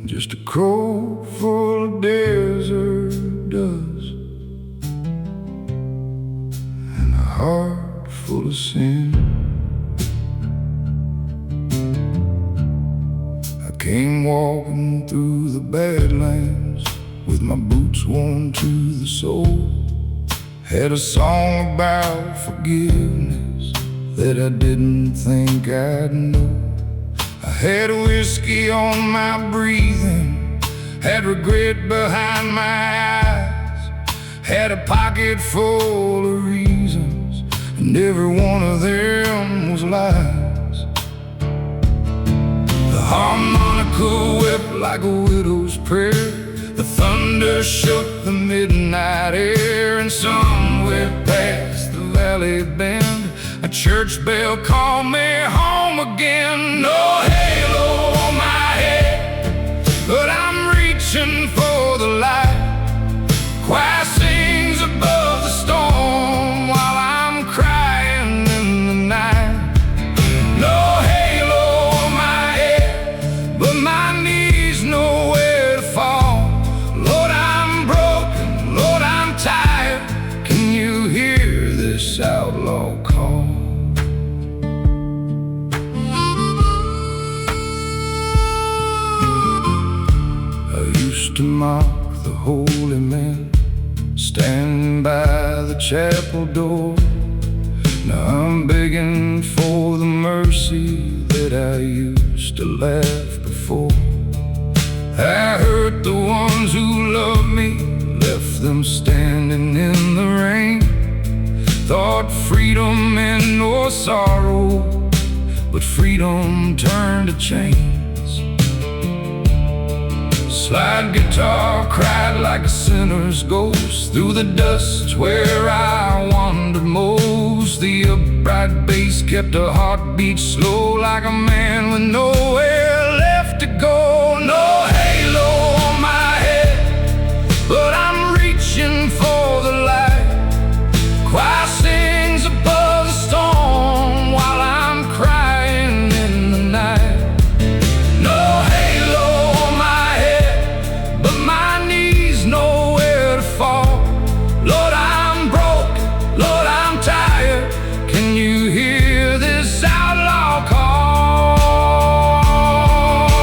just a coat full of desert dust and a heart full of sin. I came walking through the Badlands with my boots worn to the sole. Had a song about forgiveness that I didn't think I'd know. I had whiskey on my breathing, had regret behind my eyes, had a pocket full of reasons, and every one of them was lies. The harmonica wept like a widow's prayer, the thunder shook the midnight air, and somewhere past the valley bend a church bell called me home again. No halo on my head, but I'm reaching for the light. Choir sings above the storm while I'm crying in the night. No halo on my head, but my knees nowhere to fall. Lord, I'm broken, Lord, I'm tired. Can you hear this outlaw call? To mock the holy men standing by the chapel door. Now I'm begging for the mercy that I used to laugh before. I hurt the ones who loved me, left them standing in the rain. Thought freedom meant no sorrow, but freedom turned to chains. Slide guitar cried like a sinner's ghost through the dust where I wandered most. The upright bass kept a heartbeat slow like a man with nowhere left to go. No halo on my head, but I'm reaching for the light. Choir sings above the storm while I'm crying in the night. No halo on my head, but my knees nowhere to fall. Lord, I'm broken, Lord, I'm tired. Can you hear this outlaw call?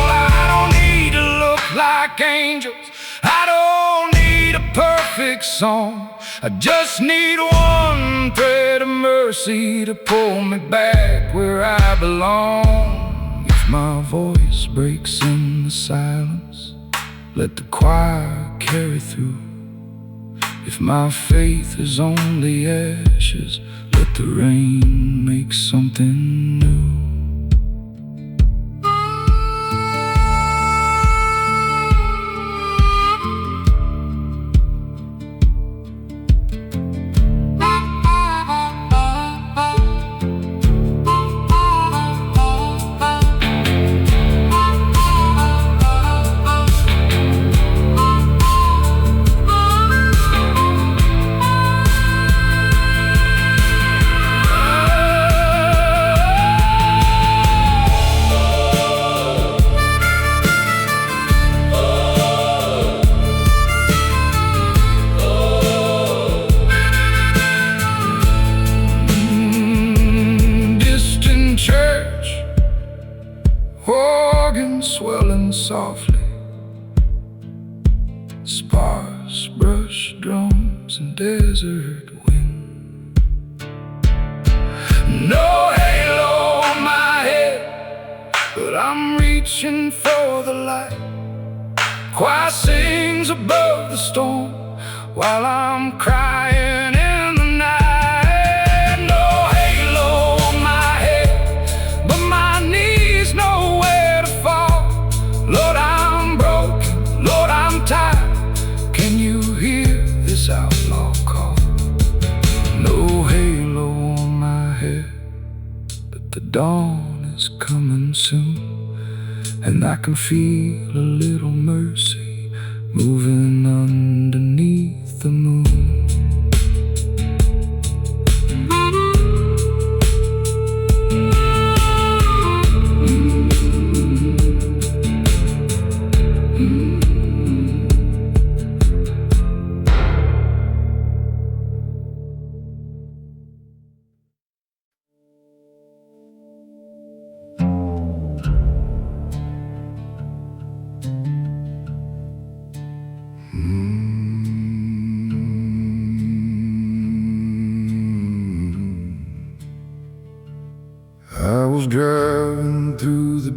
I don't need to look like angels, I don't need a perfect song. I just need one thread of mercy to pull me back where I belong. If my voice breaks in the silence, let the choir carry through. If my faith is only ashes, let the rain make something new. Organ swelling softly, sparse brush drums and desert wind. No halo on my head, but I'm reaching for the light. Choir sings above the storm while I'm crying in the night. No halo on my head, but my knees nowhere to fall. Lord, I'm broken, Lord, I'm tired. Can you hear this outlaw call? No halo on my head, but the dawn is coming soon, and I can feel a little mercy moving underneath the moon.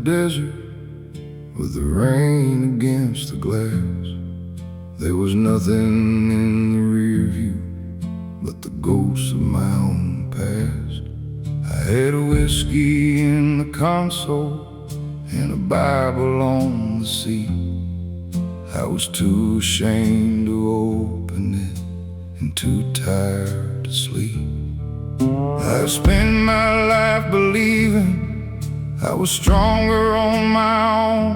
desert with the rain against the glass. There was nothing in the rear view but the ghosts of my own past. I had a whiskey in the console and a Bible on the seat. I was too ashamed to open it and too tired to sleep. I spent my life believing I was stronger on my own,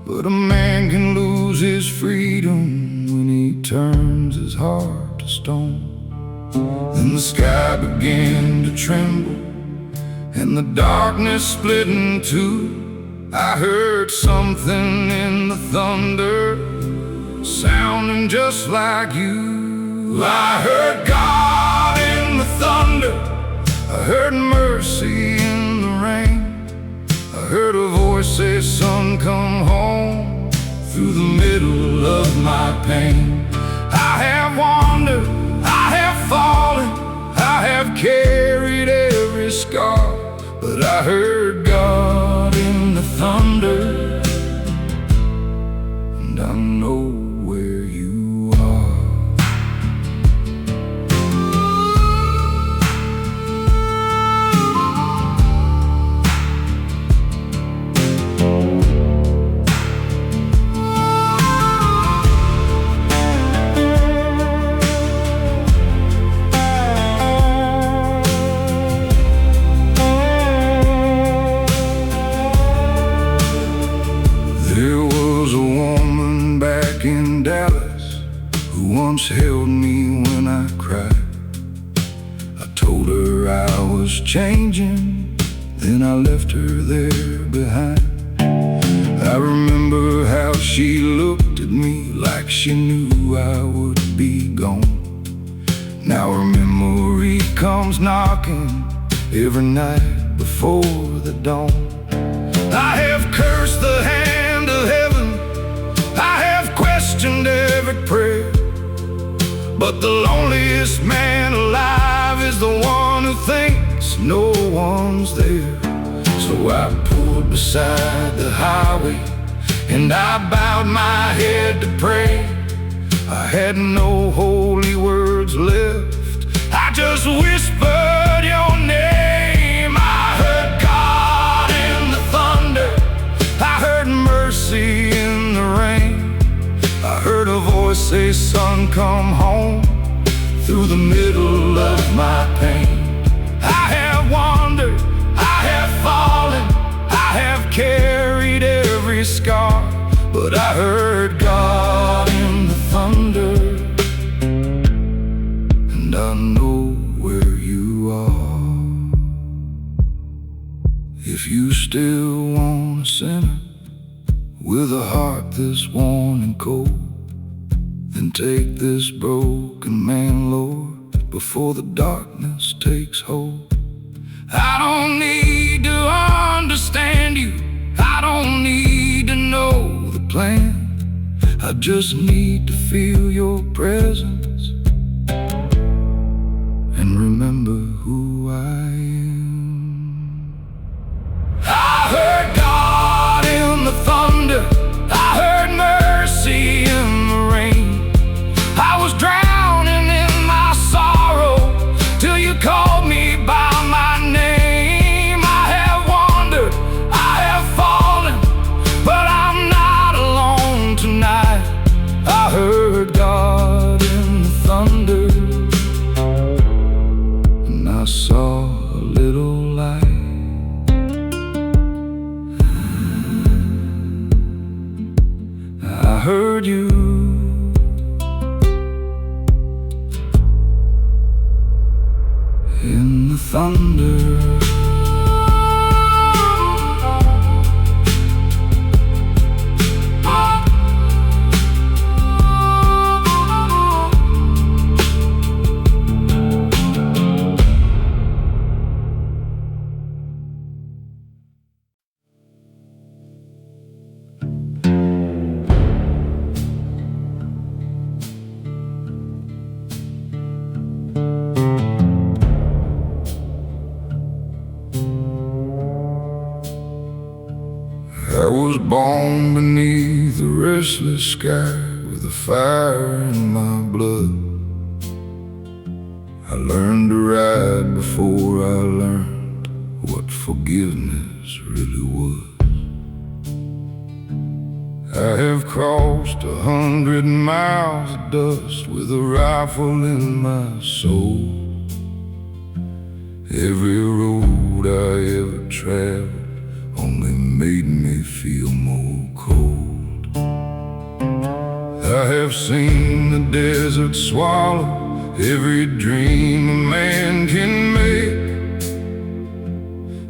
but a man can lose his freedom when he turns his heart to stone. Then the sky began to tremble and the darkness split in two. I heard something in the thunder, sounding just like you. I heard God in the thunder, I heard mercy in the rain. I heard a voice say, son, come home, through the middle of my pain. I have wandered, I have fallen, I have carried every scar, but I heard God in the thunder, and I know where you are. There was a woman back in Dallas who once held me when I cried. I told her I was changing, then I left her there behind. I remember how she looked at me like she knew I would be gone. Now her memory comes knocking every night before the dawn. I have cursed the hand of heaven, I have questioned every prayer, but the loneliest man alive is the one who thinks no one's there. So I pulled beside the highway and I bowed my head to pray. I had no holy words left, I just whispered your name. I heard God in the thunder, I heard mercy in the rain. I heard a voice say, son, come home, through the middle of my pain. I have wandered, I have fallen, I have carried every scar, but I heard God in the thunder, and I know where you are. If you still want a sinner with a heart this worn and cold, then take this broken man, Lord, before the darkness takes hold. I don't need to understand you, I don't need to know the plan, I just need to feel your presence and remember who I am. I heard God in the thunder, I heard mercy in the rain. I was drowning in my sorrow till you called me by my name. I have wandered, I have fallen, but I'm not alone tonight. I heard God in the thunder, and I saw a little light. I heard you in the thunder. born beneath a restless sky with a fire in my blood. I learned to ride before I learned what forgiveness really was. I have crossed 100 miles of dust with a rifle in my soul. Every road I ever traveled only made me feel more cold. I have seen the desert swallow every dream a man can make,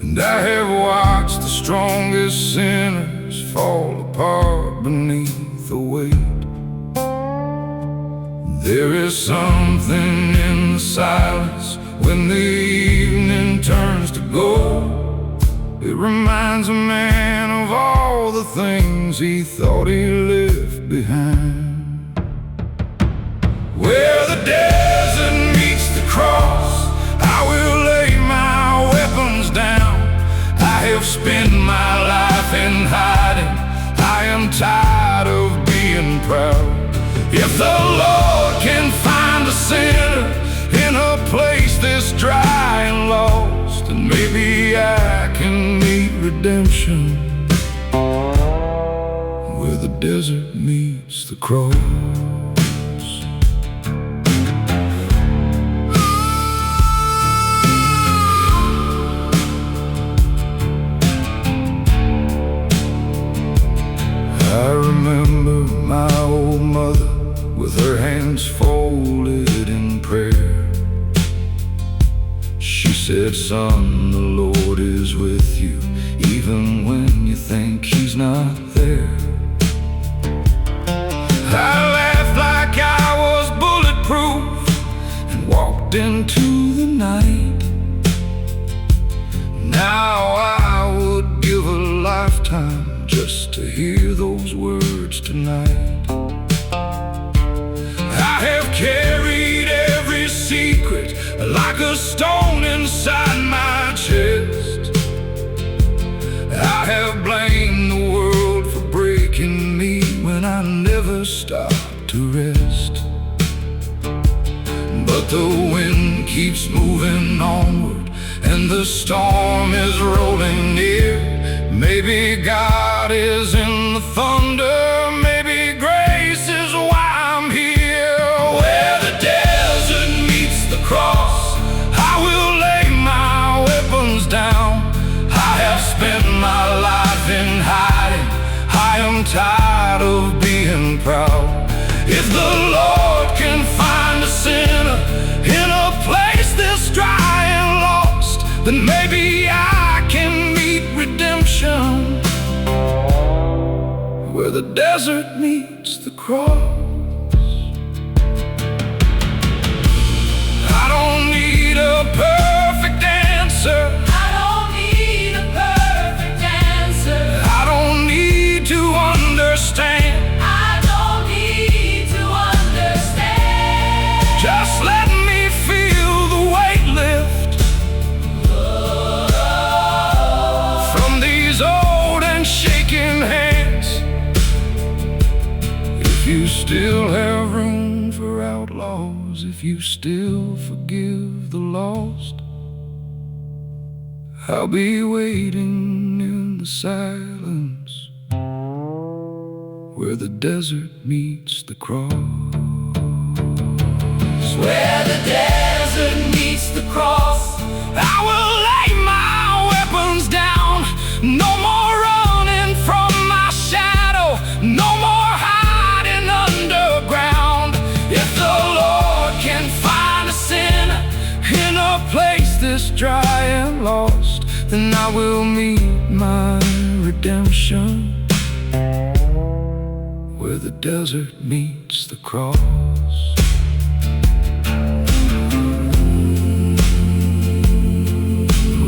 and I have watched the strongest sinners fall apart beneath the weight. There is something in the silence when the evening turns to gold. It reminds a man of all the things he thought he left behind. Where the desert meets the cross, I will lay my weapons down. I have spent my life in hiding. I am tired of being proud. If the Lord can find a sinner in a place this dry and lost, then maybe I can meet redemption where the desert meets the cross. I remember my old mother with her hands folded in prayer. She said, "Son, the Lord is with you, even when you think He's not there." I laughed like I was bulletproof and walked into the night. Now I would give a lifetime just to hear those words tonight. I have carried every secret like a stone inside my chest. I have blamed the world for breaking me when I never stopped to rest. But the wind keeps moving onward and the storm is rolling near. Maybe God is in the thunder, maybe grace is why I'm here. Where the desert meets the cross, I will lay my weapons down. I have spent my life in hiding. I am tired of being proud. If the Lord can find a sinner in a place this dry and lost, then maybe I can meet redemption where the desert meets the cross. I don't need a perfect answer. I don't need a perfect answer. I don't need to understand. I don't need to understand. Just let me feel the weight lift from these old and shaking hands. If you still have room for outlaws, if you still forgive the lost, I'll be waiting in the silence where the desert meets the cross. Where the desert meets the cross, I will lay my weapons down. No more running from my shadow, no more hiding underground. If the Lord can find a sinner in a place this dry and lost, then I will meet my redemption where the desert meets the cross.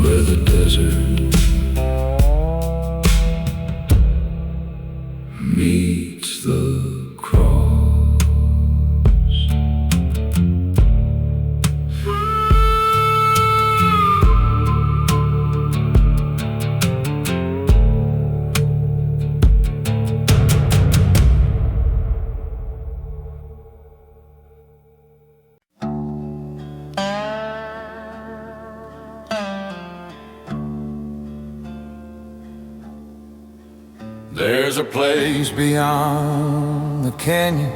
Where the desert meets the cross. a place beyond the canyon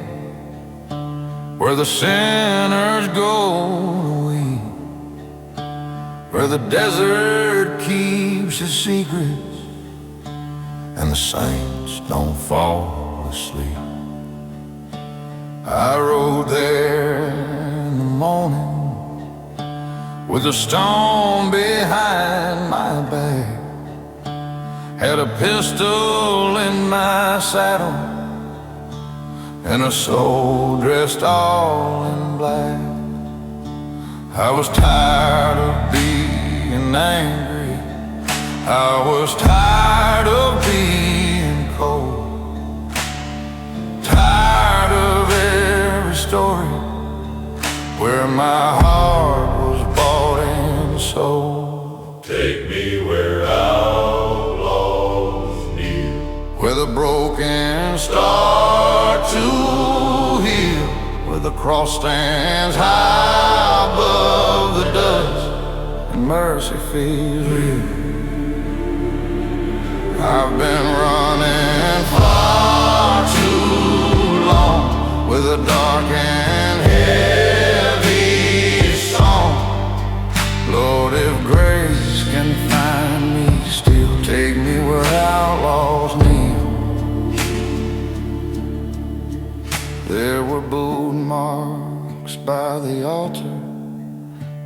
where the sinners go away, where the desert keeps its secrets and the saints don't fall asleep. I rode there in the morning with a stone behind my back, had a pistol in my saddle and a soul dressed all in black. I was tired of being angry, I was tired of being cold, tired of every story where my heart was bought and sold. Take me where outlaws kneel, where the broken start to heal, where the cross stands high above the dust and mercy feels real. I've been running far too long with a dark and heavy song. Lord, if grace can find me still, take me where outlaws kneel. There were boot marks by the altar,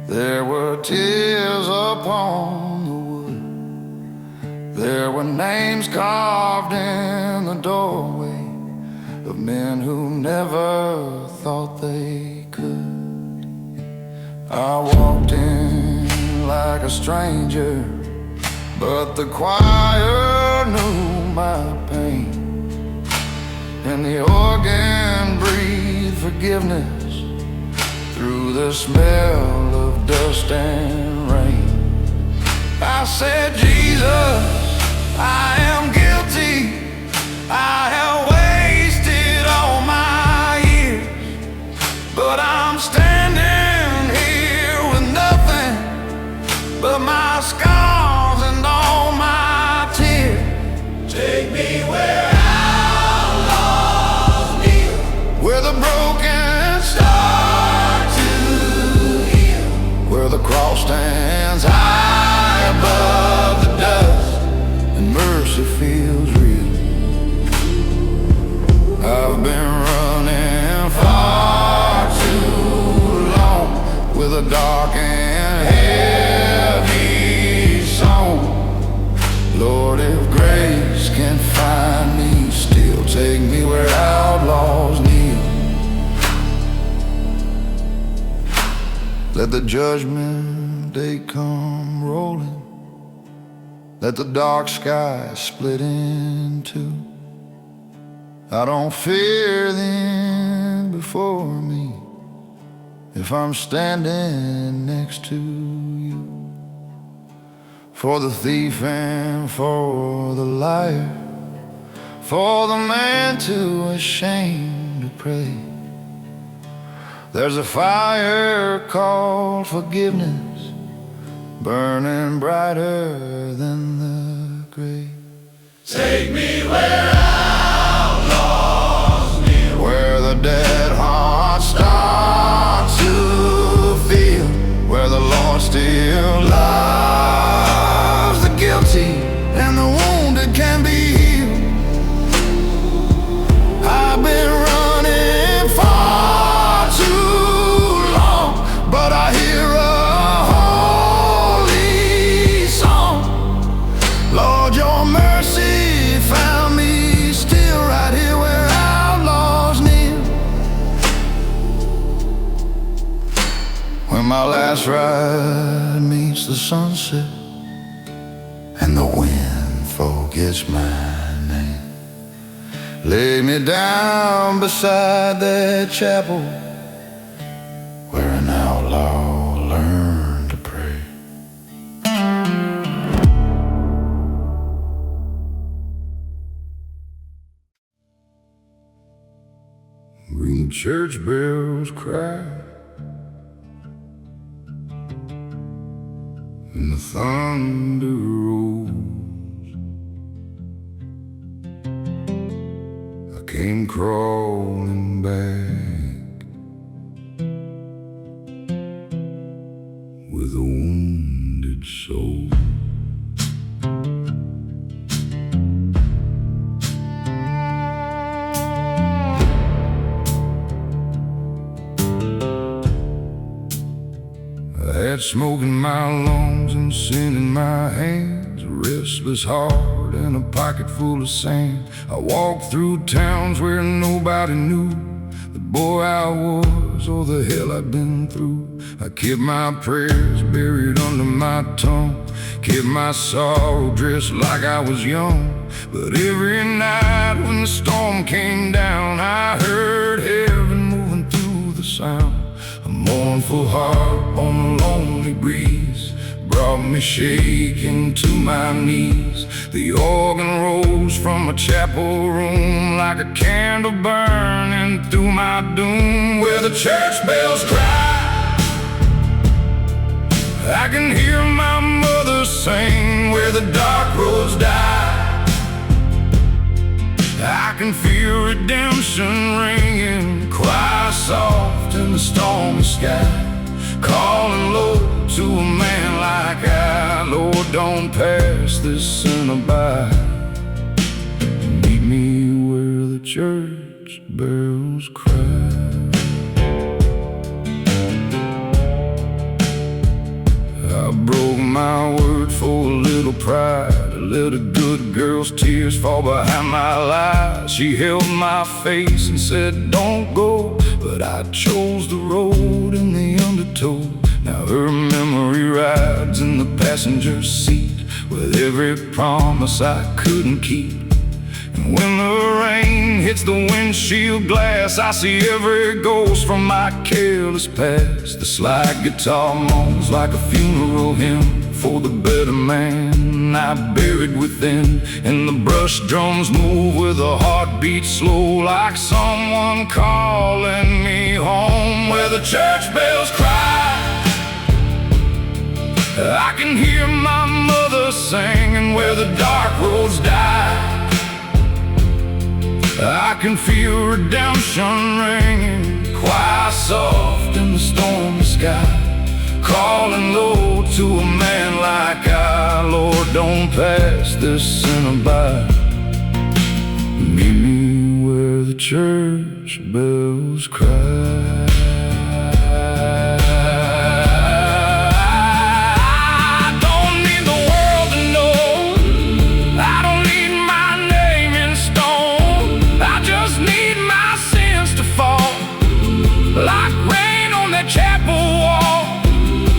there were tears upon the wood, there were names carved in the doorway of men who never thought they could. I walked in like a stranger, but the choir knew my pain, and the organ breathed forgiveness through the smell of dust and rain. I said, Jesus, I am guilty, I have wasted all my years, but I'm standing here with nothing but my scars and all my tears. take me where outlaws kneel, Where the broken start to heal, where the cross stands high above the dust and mercy feels real. I've been running far too long with a dark and heavy song. Lord, if grace can find me still, take me where outlaws kneel. Let the judgment day come rolling, let the dark sky split in two. I don't fear the end before me if I'm standing next to you. For the thief and for the liar, for the man too ashamed to pray, there's a fire called forgiveness burning brighter than the grave. take me where outlaws kneel, Where the dead hearts start to feel, where the Lord still loves the guilty and the wounded can be healed. I've been running far too long, but I hear a holy song. Lord, your mercy found me still right here where outlaws kneel. When my last ride meets the sunset and the wind forgets my name, lay me down beside that chapel where an outlaw learned to pray. When the church bells cry and the thunder rolls, came crawling back with a wounded soul. I had smoke in my lungs and sin in my hands, a restless heart and a pocket full of sand. I walked through towns where nobody knew the boy I was or the hell I'd been through. I kept my prayers buried under my tongue, kept my sorrow dressed like I was young. But every night when the storm came down, I heard heaven moving through the sound. A mournful harp on a lonely breeze brought me shaking to my knees. The organ rose from a chapel room like a candle burning through my doom. Where the church bells cry, I can hear my mother sing. Where the dark roads die, I can feel redemption ringing, choir soft in the stormy sky, calling low to a man like I. Lord, don't pass this sinner by. Meet me where the church bells cry. I broke my word for a little pride, to let a good girl's tears fall behind my lies. She held my face and said, don't go, but I chose the road in the undertow. Now her memory rides in the passenger seat with every promise I couldn't keep. And when the rain hits the windshield glass, I see every ghost from my careless past. The slide guitar moans like a funeral hymn for the better man I buried within. And the brush drums move with a heartbeat slow, like someone calling me home. Where the church bells cry, I can hear my mother sing. And where the dark roads die, I can feel redemption ringing, choir soft in the stormy sky, calling low to a man like I. Lord, don't pass this sinner by. Meet me where the church bells cry. Like rain on that chapel wall,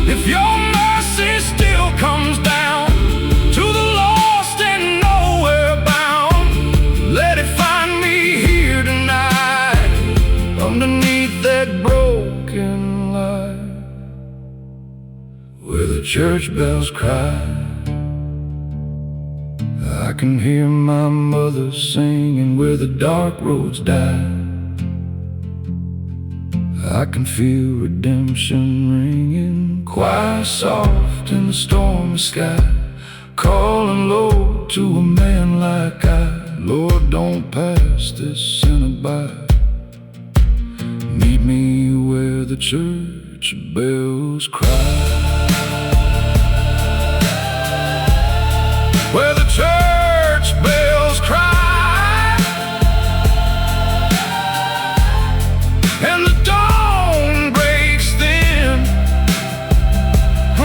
if your mercy still comes down to the lost and nowhere bound, let it find me here tonight, underneath that broken light. Where the church bells cry, I can hear my mother singing. Where the dark roads die, I can feel redemption ringing, choir soft in the stormy sky, calling low to a man like I. Lord, don't pass this sinner by. Meet me where the church bells cry. Where the church bells cry, and the dawn breaks thin. I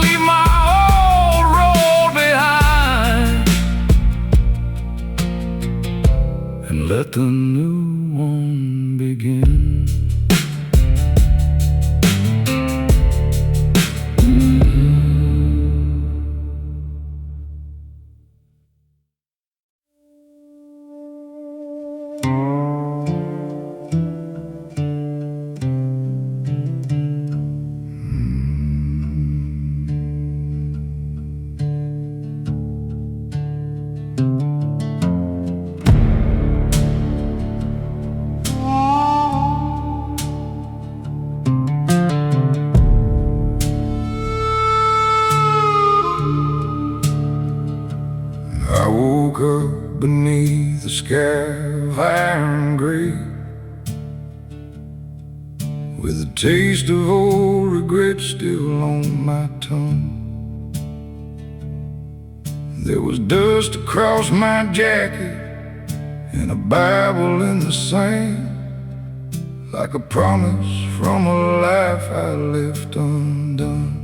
leave my old road behind and let the new one begin. beneath the sky of iron gray, with the taste of old regret still on my tongue. There was dust across my jacket and a Bible in the sand, like a promise from a life I left undone.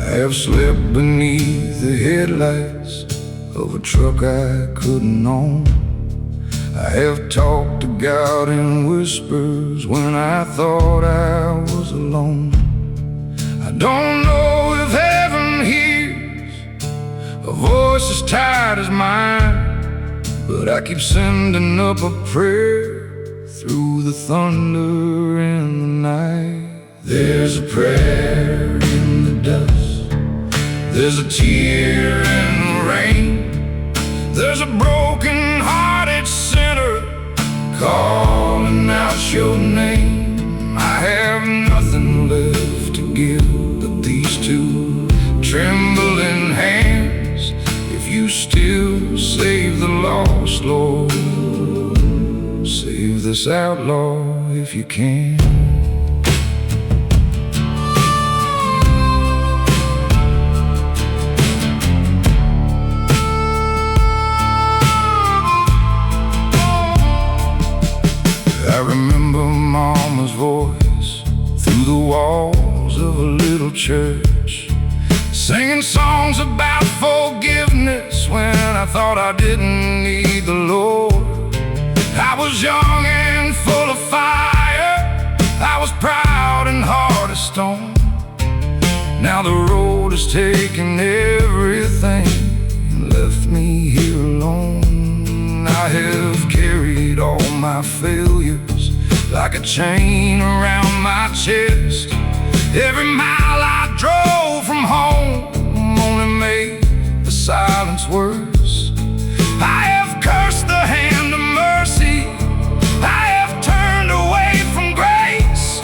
I have slept beneath the headlights of a truck I couldn't own. I have talked to God in whispers when I thought I was alone. I don't know if heaven hears a voice as tight as mine, but I keep sending up a prayer through the thunder in the night. There's a prayer in the dust, there's a tear in the rain, there's a broken-hearted sinner calling out your name. I have nothing left to give but these two trembling hands. If you still save the lost, Lord, save this outlaw if you can. I remember Mama's voice through the walls of a little church, singing songs about forgiveness when I thought I didn't need the Lord. I was young and full of fire, I was proud and hard as stone. Now the road has taken everything and left me here alone. I have carried all my failures like a chain around my chest. Every mile I drove from home only made the silence worse. I have cursed the hand of mercy, I have turned away from grace,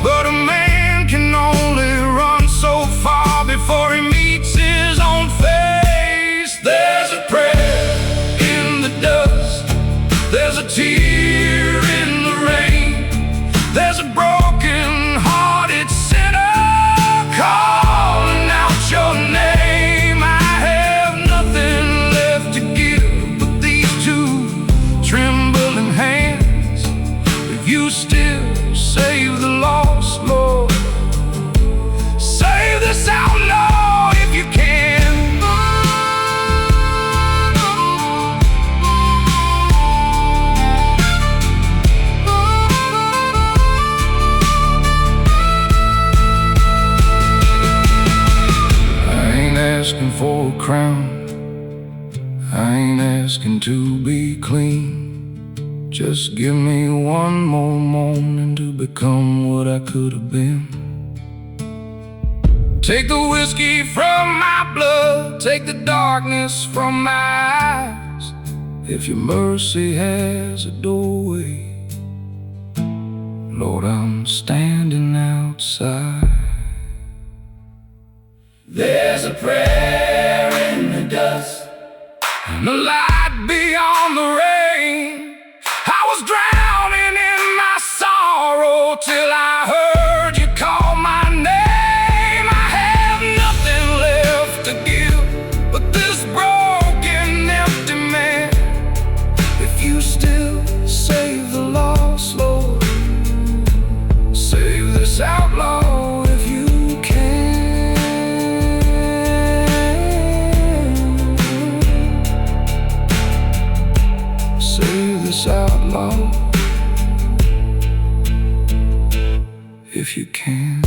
but a man can only run so far before he meets his own face. There's a prayer in the dust, there's a tear in the rain, there's a broken-hearted sinner calling out your name. I have nothing left to give but these two trembling hands. If you still save the lost, Lord, save this outlaw if you can. Asking for a crown, I ain't asking to be clean. Just give me one more morning to become what I could have been. Take the whiskey from my blood, take the darkness from my eyes. If your mercy has a doorway, Lord, I'm standing outside. There's a prayer in the dust and the light beyond the rain. I was drowning in my sorrow till I heard you call my name. I have nothing left to give but this broken, empty man. If you still save the lost, Lord, save this outlaw if you can. Outlaw if you can.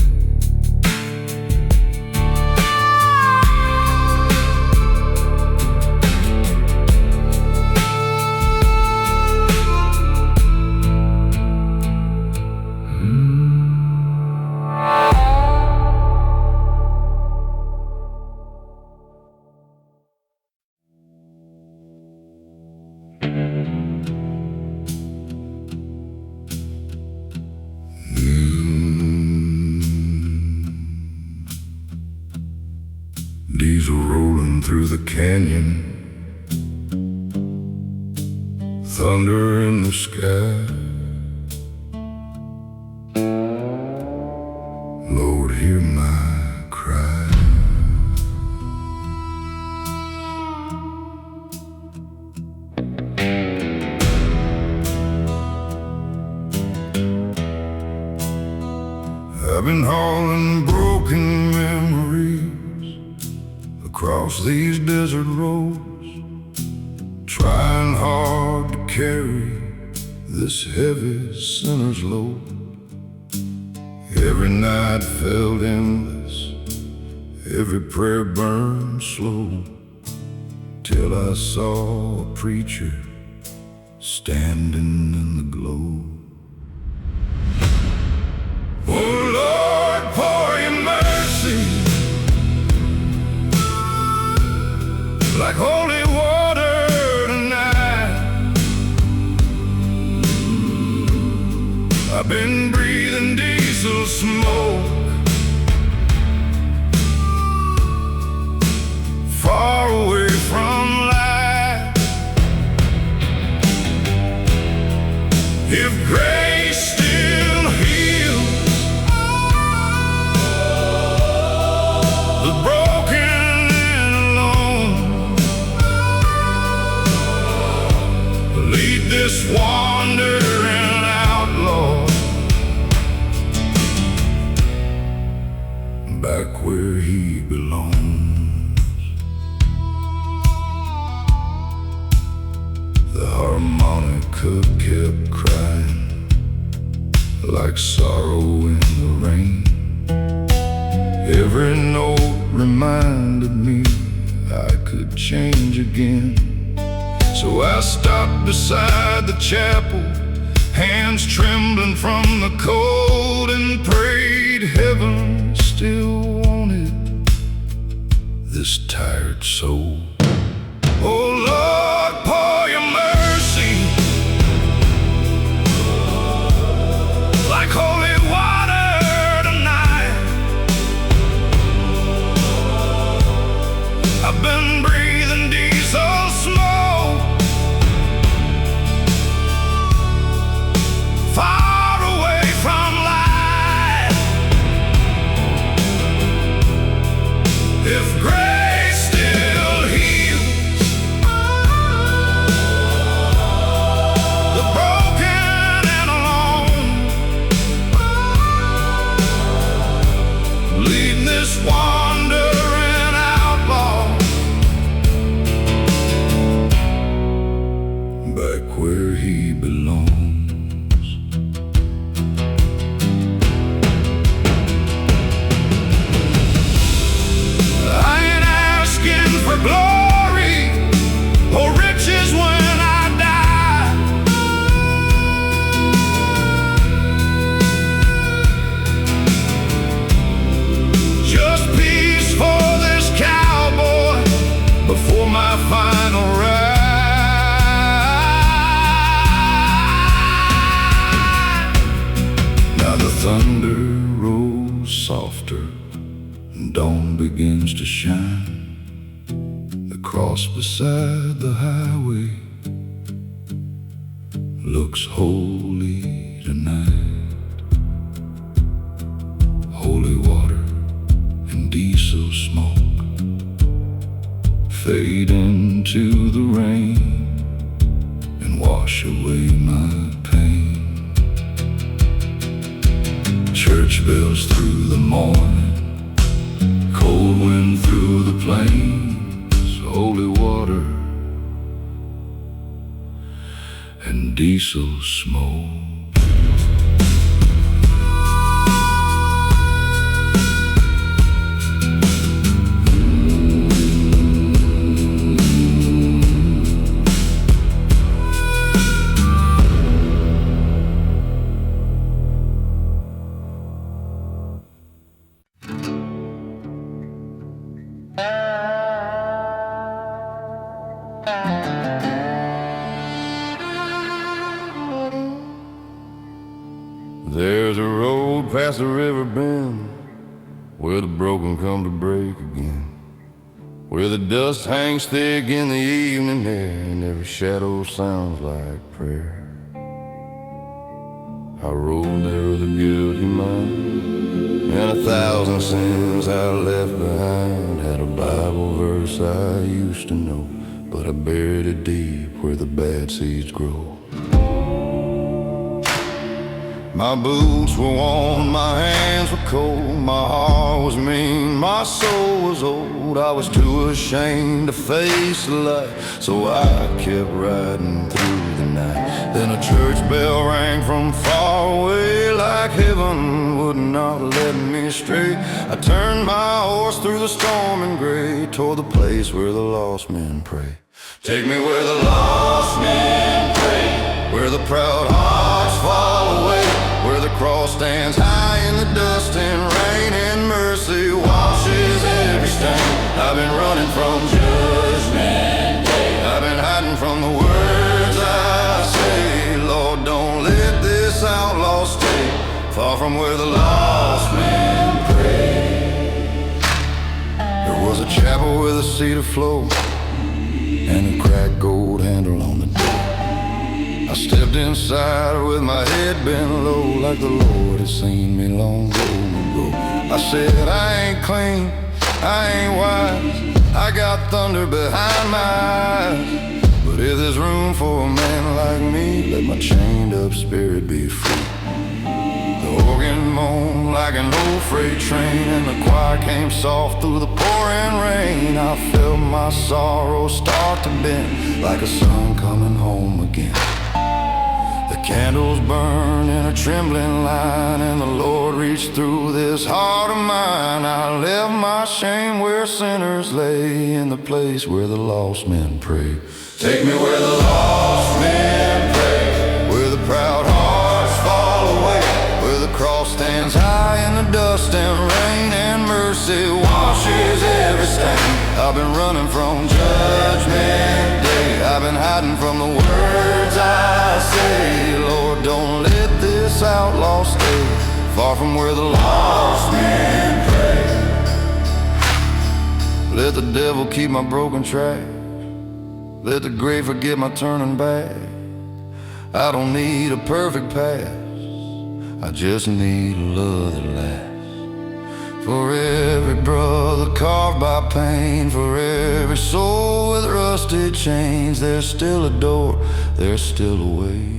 Diesel rolling through the canyon, thunder in the sky. Lord, hear my cry. I've been hauling broken memories across these desert roads, trying hard to carry this heavy sinner's load. Every night felt endless, every prayer burned slow, till I saw a preacher standing in the glow. Oh Lord, pour your mercy like holy water tonight. I've been breathing diesel smoke, far away from light. If grace still heals the broken and alone, lead this wandering outlaw back where he belongs. The harmonica kept crying like sorrow in the rain. Every note reminded me I could change again. So I stopped beside the chapel, hands trembling from the cold, and prayed heaven still wanted this tired soul. Oh Lord, pour your mercy like holy water tonight. I've been breathing diesel smoke, far away from light. If grace still heals the broken and alone, lead this wandering outlaw back where he belongs. I ain't asking for glory or riches when I die. Just peace for this cowboy before my final ride. Now the thunder rolls softer and dawn begins to shine. The cross beside the highway looks holy tonight. Holy water and diesel smoke fade into the rain and wash away my pain. Church bells through the morning, cold wind through the plains, holy water and diesel smoke. There's a road past the river bend where the broken come to break again. where the dust hangs thick in the evening air, and every shadow sounds like prayer. I rode there with a guilty mind, and 1,000 sins I left behind. Had a Bible verse I used to know, but I buried it deep where the bad seeds grow. My boots were worn, my hands were cold, my heart was mean, my soul was old. I was too ashamed to face the light, so I kept riding through the night. Then a church bell rang from far away, like heaven would not let me stray. I turned my horse through the storm and gray, toward the place where the lost men pray. Take me where the lost men pray, where the proud hearts fall away, where the cross stands high in the dust and rain, and mercy washes every stain. I've been running from Judgment Day, I've been hiding from the words I say. Lord, don't let this outlaw stay far from where the lost men pray. There was a chapel with a cedar floor and a cracked gold handle on the door. I stepped inside with my head bent low, like the Lord had seen me long ago. I said, I ain't clean, I ain't wise, I got thunder behind my eyes, but if there's room for a man like me, let my chained up spirit be free. The organ moaned like an old freight train, and the choir came soft through the pouring rain. I felt my sorrow start to bend, like a son coming home again. The candles burn in a trembling line, and the Lord reached through this heart of mine. I left my shame where sinners lay, in the place where the lost men pray. Take me where the lost men pray, where the proud hearts fall away, where the cross stands high in the dust and rain, and mercy washes every stain. I've been running from Judgment Day, I've been hiding from the words I say. Lord, don't let this outlaw stay far from where the lost men pray. Let the devil keep my broken track, let the grave forget my turning back. I don't need a perfect past, I just need a love that lasts. For every brother carved by pain, for every soul with rusted chains, there's still a door, there's still a way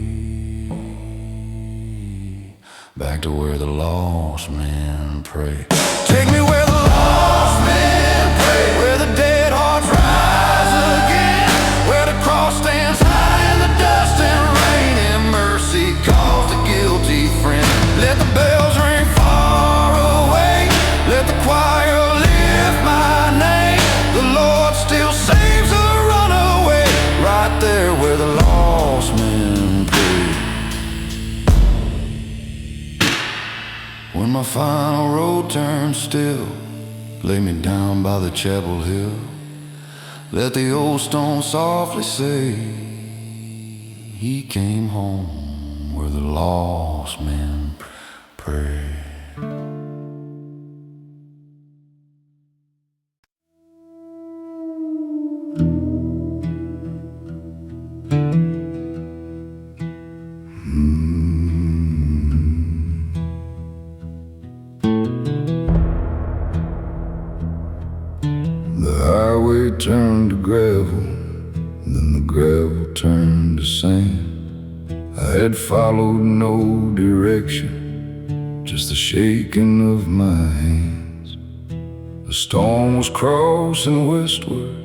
back to where the lost men pray. Take me where the lost men pray, where the dead hearts rise again, where the cross stands high in the dust and rain, and mercy calls the guilty friend. Let the bells ring far away, let the choir lift my name. The Lord still saves a runaway, right there where the lost men pray. When my final road turns still, lay me down by the chapel hill. Let the old stone softly say, he came home where the lost men pray. The highway turned to gravel, then the gravel turned to sand. I had followed no direction, just the shaking of my hands. The storm was crossing westward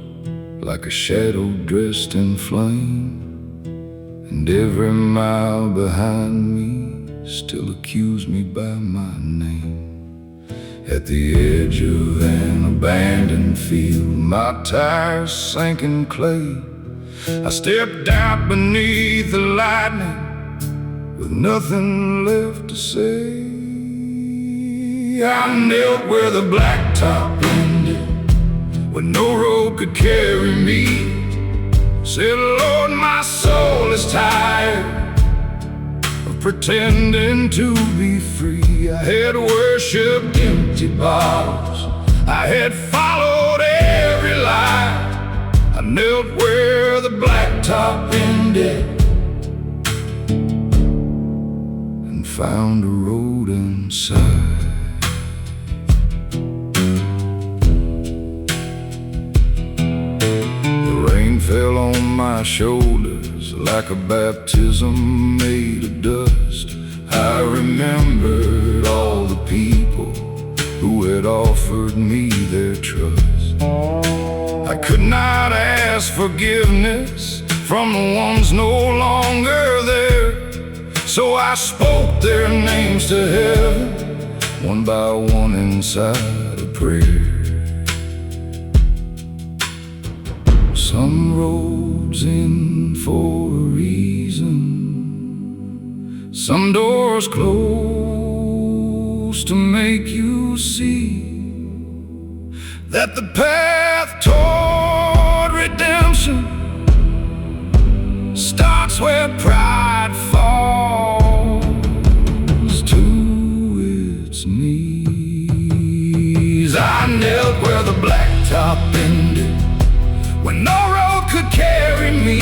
like a shadow dressed in flame, and every mile behind me still accused me by my name. At the edge of an abandoned field, my tires sank in clay. I stepped out beneath the lightning with nothing left to say. I knelt where the blacktop ended, where no road could carry me. Said, Lord, my soul is tired of pretending to be free. I had worshipped empty bottles, I had followed every lie light. I knelt where the blacktop ended and found a road inside. The rain fell on my shoulders like a baptism made of dust. I remembered all the people who had offered me their trust. I could not ask forgiveness from the ones no longer there, so I spoke their names to heaven, one by one inside a prayer. Some roads end for a reason, some doors close to make you see that the path toward redemption starts where pride falls to its knees. I knelt where the blacktop ended, when no road could carry me.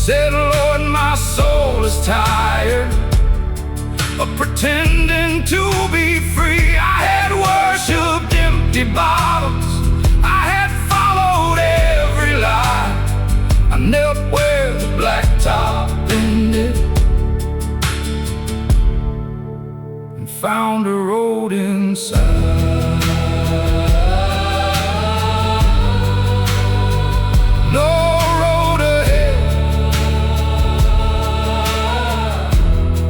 Said, Lord, my soul is tired of pretending to be free. I had worshipped empty bottles, I had followed every lie. I knelt where the blacktop ended and found a road inside. No road ahead,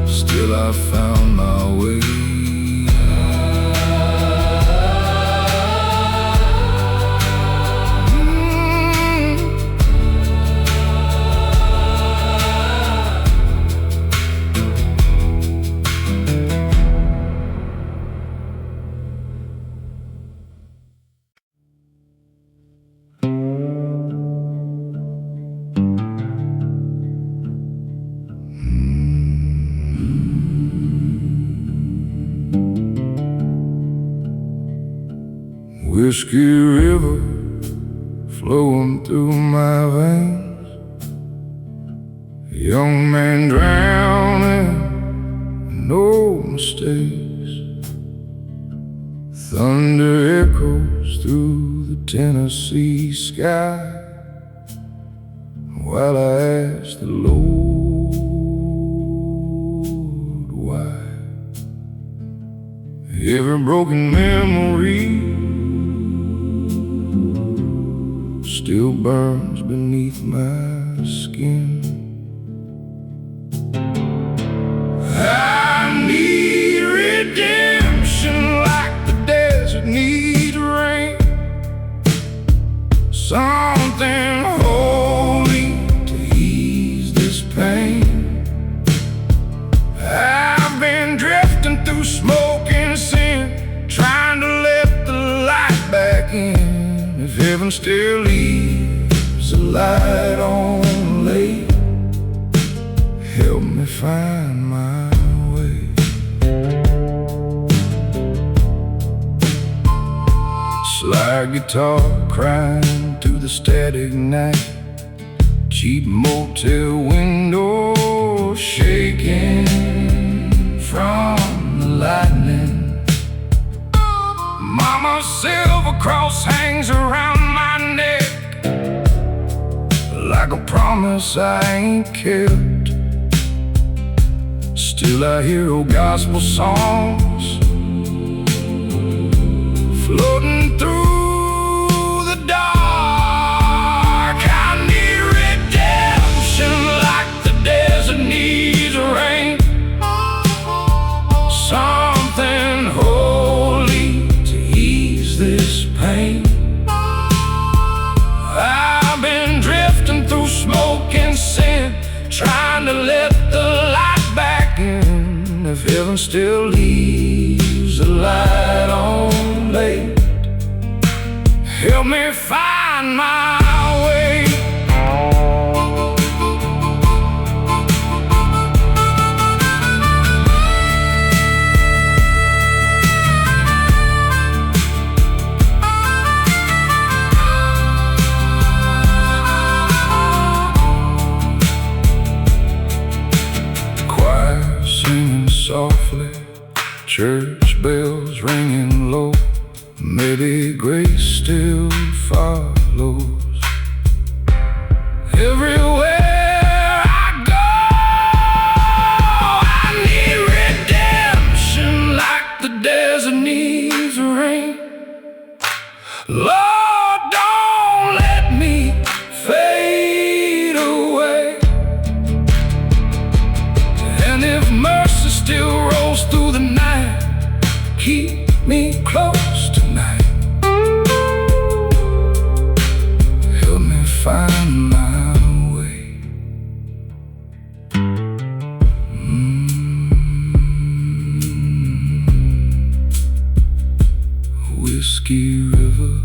still I found my way. Whiskey River flowing through my veins, a young man drowning, no mistakes. Thunder echoes through the Tennessee sky while I ask the Lord why. Every broken memory still burns beneath my skin. I need redemption like the desert needs rain, something holy to ease this pain. I've been drifting through smoke and sin, trying to let the light back in. If heaven still leaves a light on late, help me find my way. Slide guitar crying through the static night, cheap motel window shaking from the lightning. Mama's silver cross hangs around my neck like a promise I ain't kept. Still I hear old gospel songs floating through the dark. I need redemption like the desert needs rain, something holy to ease this pain. I've been drifting through smoke and sin, trying to let the light back in. If heaven still leaves a light on late, help me find my way. softly, church bells ringing low. Maybe grace still follows. Everywhere I go, I need redemption like the desert needs rain. Lord, don't let me fade away. And if mercy still rolls through the night, keep me close tonight. Help me find my way. Whiskey River,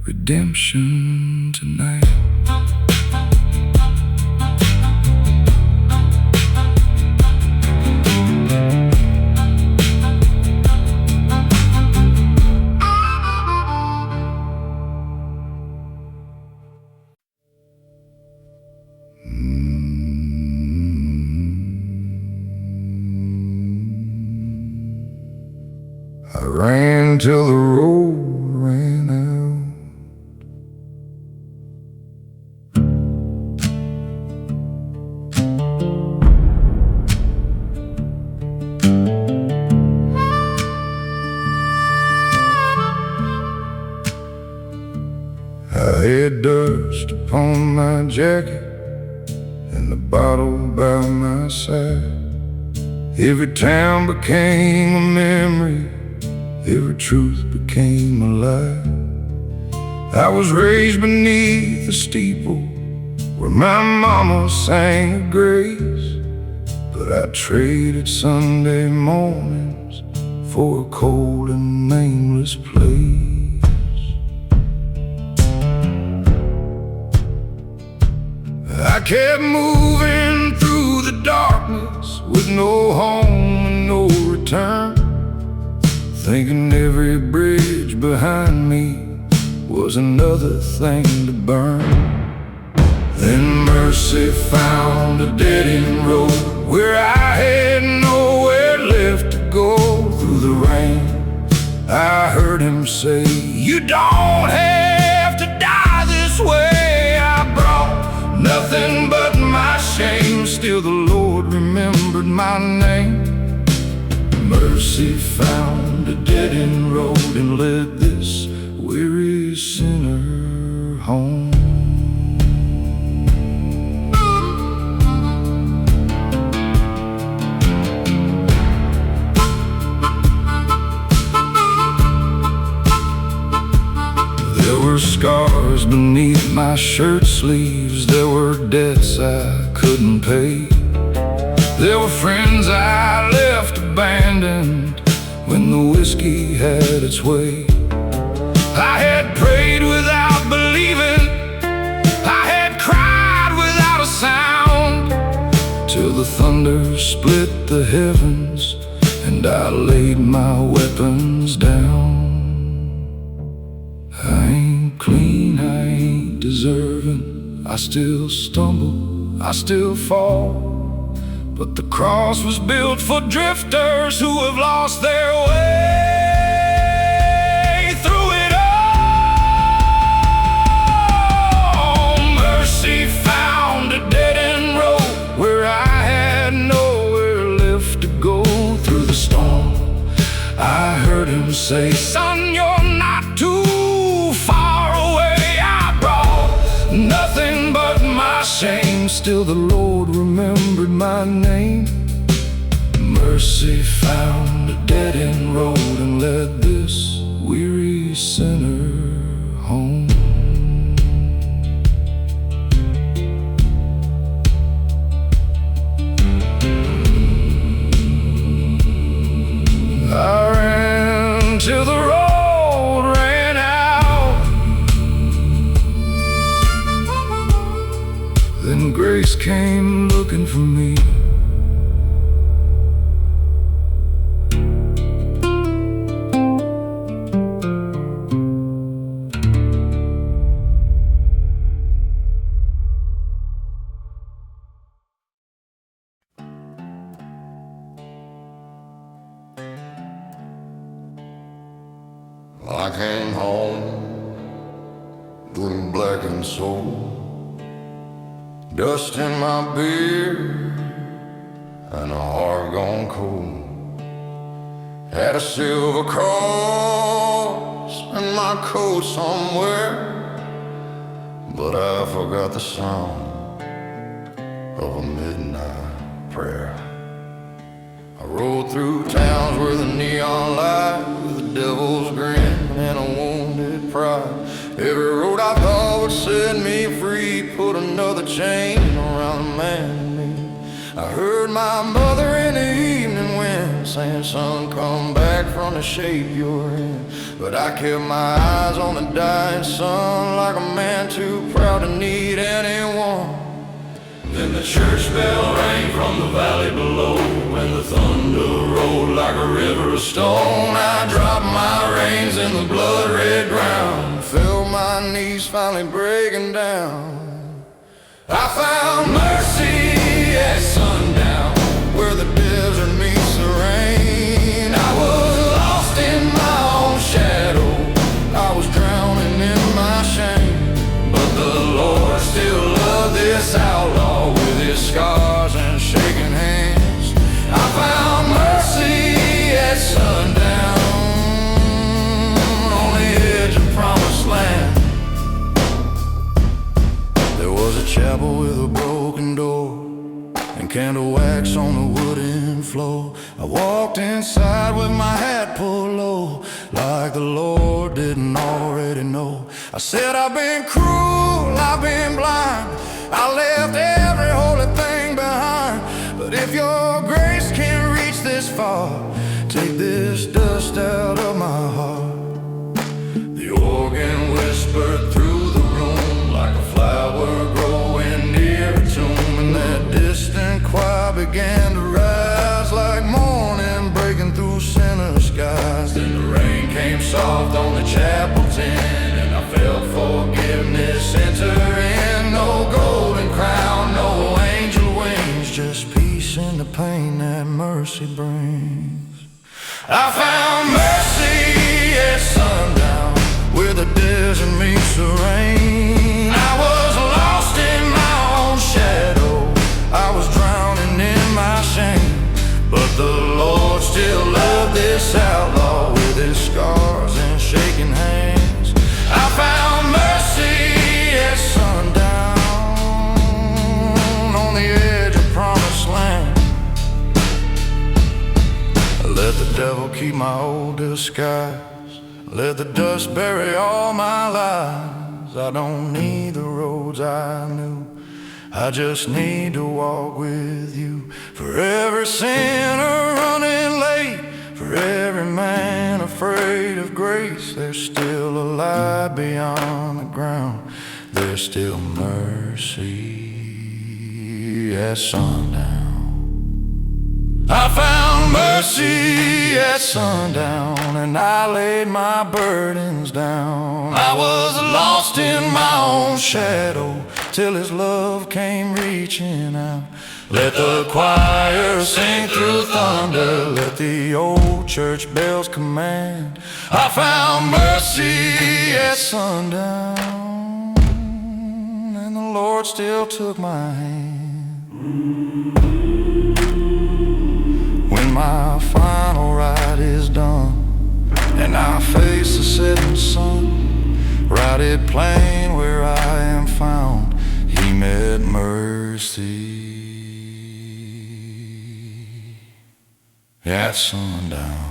redemption tonight. I ran till the road ran out. I had dust upon my jacket and the bottle by my side. Every town became a memory, every truth became a lie. I was raised beneath a steeple where my mama sang a grace, but I traded Sunday mornings for a cold and nameless place. I kept moving through the darkness with no home and no return, thinking every bridge behind me was another thing to burn. Then mercy found a dead-end road where I had nowhere left to go. Through the rain, I heard him say, "You don't have to die this way." I brought nothing but my shame, still the Lord remembered my name. Mercy found a dead-end road and led this weary sinner home. There were scars beneath my shirt sleeves, there were debts I couldn't pay. There were friends I left abandoned when the whiskey had its way. I had prayed without believing, I had cried without a sound, till the thunder split the heavens and I laid my weapons down. I ain't clean, I ain't deserving, I still stumble, I still fall, but the cross was built for drifters who have lost their way through it all. Mercy found a dead-end road where I had nowhere left to go. Through the storm, I heard him say, "Son, you're not too far away." I brought nothing but my shame, still the Lord remembered my name. Mercy found a dead-end road and led this weary sinner home. I ran till the road ran out. Then grace came looking for me. I came home, blue, black and soul, dust in my beard and a heart gone cold. Had a silver cross in my coat somewhere, but I forgot the sound of a midnight prayer. I rode through towns where the neon light with the devil's grin and a wounded pride. Every road I thought would set me free put another chain around a man in me. I heard my mother in the evening wind saying, son, come back from the shape you're in. But I kept my eyes on the dying sun, like a man too proud to need anyone. Then the church bell rang from the valley below, and the thunder rolled like a river of stone. I dropped my reins in the blood-red ground, felt my knees finally breaking down. I found mercy at sundown, where the desert meets the rain. I was lost in my own shadow, I was drowning in my shame. But the Lord still loved this outlaw with his scars and shaking hands. I found mercy at sundown on the edge of promised land. There was a chapel with a broken door and candle wax on the wooden floor. I walked inside with my hat pulled low, like the Lord didn't already know. I said, I've been cruel, I've been blind, I left every holy thing behind. But if your grace can reach this far, take this dust out of my heart. The organ whispered through the room like a flower growing near a tomb, and that distant choir began to rise like morning breaking through sinner skies. Then the rain came soft on the chapel tin, and I felt forgiveness enter in. No golden crown, no angel wings, just peace in the pain that mercy brings. I found mercy at sundown, where the desert meets the rain. I was lost in my own shadow, I was drowning in my shame. But the Lord still loved this outlaw with his scars and shaking hands. I found mercy at sundown on the edge of promised land. Let the devil keep my old disguise, let the dust bury all my lies. I don't need the roads I knew, I just need to walk with you. For every sinner running late, for every man afraid of grace, there's still a light beyond the ground, there's still mercy at sundown. I found mercy at sundown, and I laid my burdens down. I was lost in my own shadow till his love came reaching out. Let the choir sing through thunder, let the old church bells command. I found mercy at sundown, and the Lord still took my hand. When my final ride is done and I face the setting sun, write it plain where I am found, he met mercy at sundown.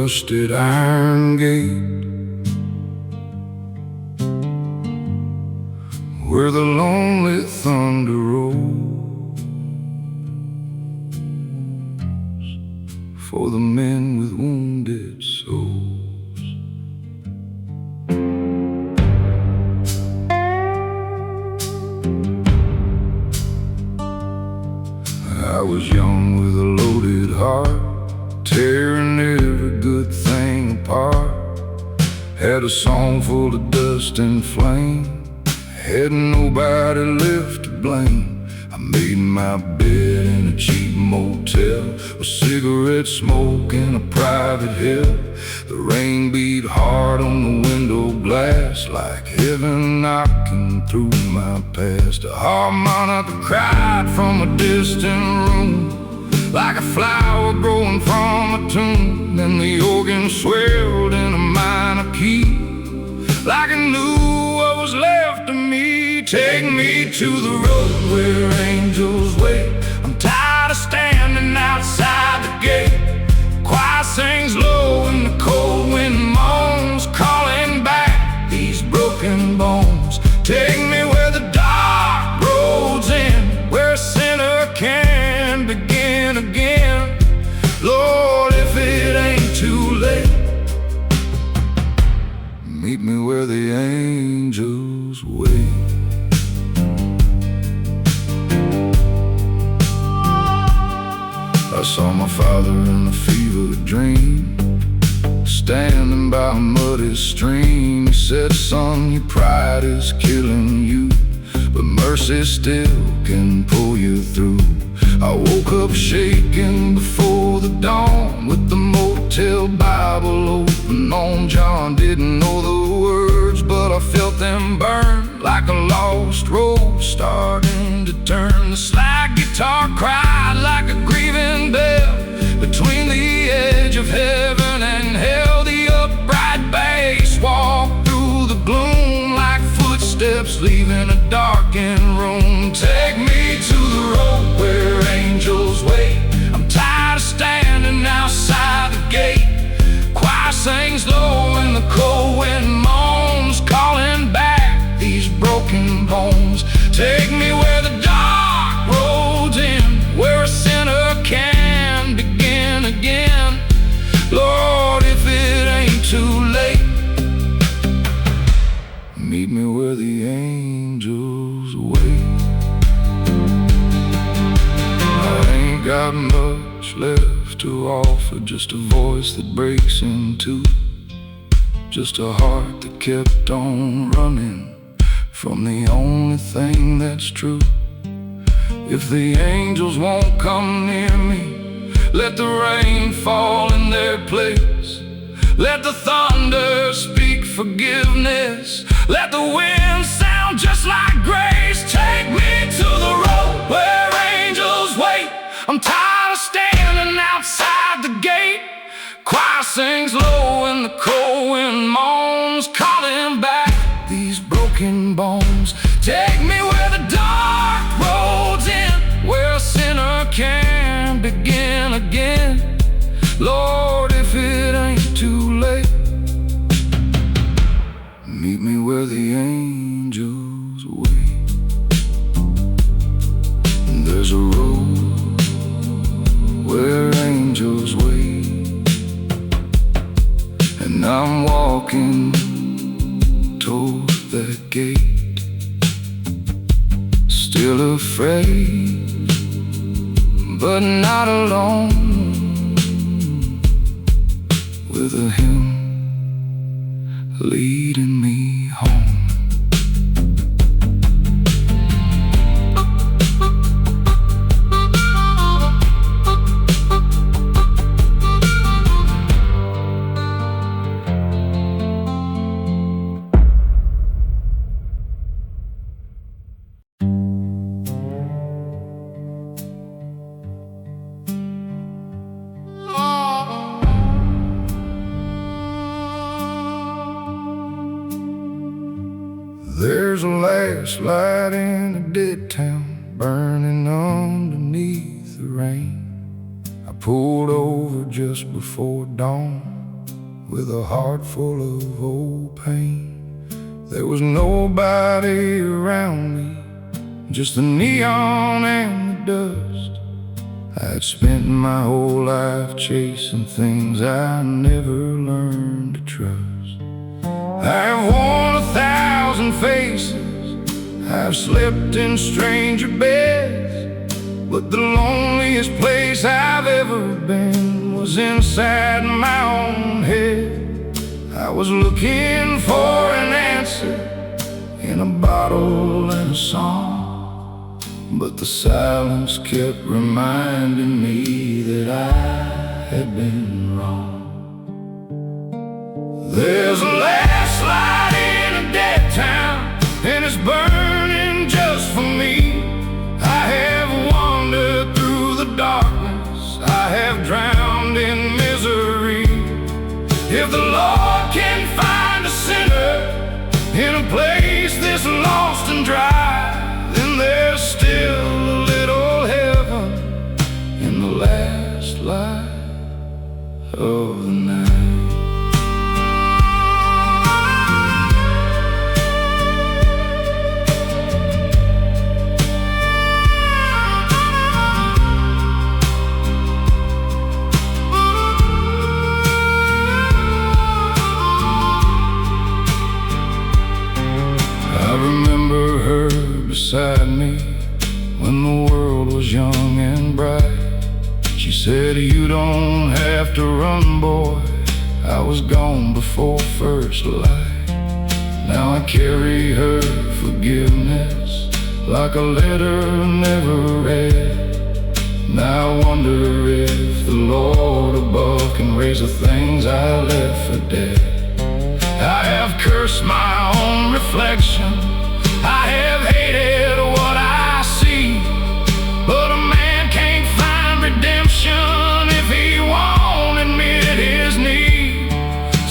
rusted iron gate, where the lonely thunder rolls for the men with wounded souls. I was young with a loaded heart, tearing every good thing apart. Had a song full of dust and flame, had nobody left to blame. I made my bed in a cheap motel, with cigarette smoke in a private hell. The rain beat hard on the window glass, like heaven knocking through my past. A harmonica cried from a distant room, like a flower growing from a tomb. Then the organ swelled in a minor key, like I knew what was left of me. Take me to the road where angels wait. I'm tired of standing outside the gate. Choir sings low and the cold wind moans, calling back these broken bones. Take me where the dark roads end, where a sinner can begin again. Lord, if it ain't too late, meet me where the angels wait. I saw my father in a fevered dream, standing by a muddy stream. He said, son, your pride is killing you, but mercy still can pull you through. I woke up shaking before the dawn, with the motel Bible open on John. Didn't know the words, but I felt them burn, like a lost road starting to turn. The slide guitar cried like a grieving bell, between the edge of heaven and hell. The upright bass walked through the gloom, like footsteps leaving a darkened room. Take me to the road where angels wait. I'm tired of standing outside the gate. Choir sings low and the cold wind moans, calling back these broken bones. Take me where the dark roads end, where a sinner can begin again. Lord, if it ain't too late, meet me where the angels wait. I ain't got much left to offer, just a voice that breaks in two, just a heart that kept on running from the only thing that's true. If the angels won't come near me, let the rain fall in their place. Let the thunder speak forgiveness, let the wind sound just like grace. Take me to the road where angels wait. I'm tired of standing outside the gate. Choir sings low and the cold wind moans, calling back these broken bones. Take me where the dark roads end, where a sinner can begin again. Lord, if it ain't too late, meet me where the angels wait. There's a road where angels wait, and I'm walking toward that gate, still afraid, but not alone, with a hymn leading me home. There's a last light in a dead town, burning underneath the rain. I pulled over just before dawn, with a heart full of old pain. There was nobody around me, just the neon and the dust. I had spent my whole life chasing things I never learned to trust. I have worn 1,000 faces, I've slept in stranger beds, but the loneliest place I've ever been was inside my own head. I was looking for an answer in a bottle and a song, but the silence kept reminding me that I had been wrong. There's a last light in a dead town, and it's burning just for me. I have wandered through the darkness, I have drowned in misery. If the Lord can find a sinner in a place this lost and dry, then there's still a little heaven in the last light of the night. Beside me when the world was young and bright, she said, "You don't have to run, boy, I was gone before first light." Now I carry her forgiveness like a letter never read. Now I wonder if the Lord above can raise the things I left for dead. I have cursed my own reflection, I have hated what I see, but a man can't find redemption if he won't admit his need.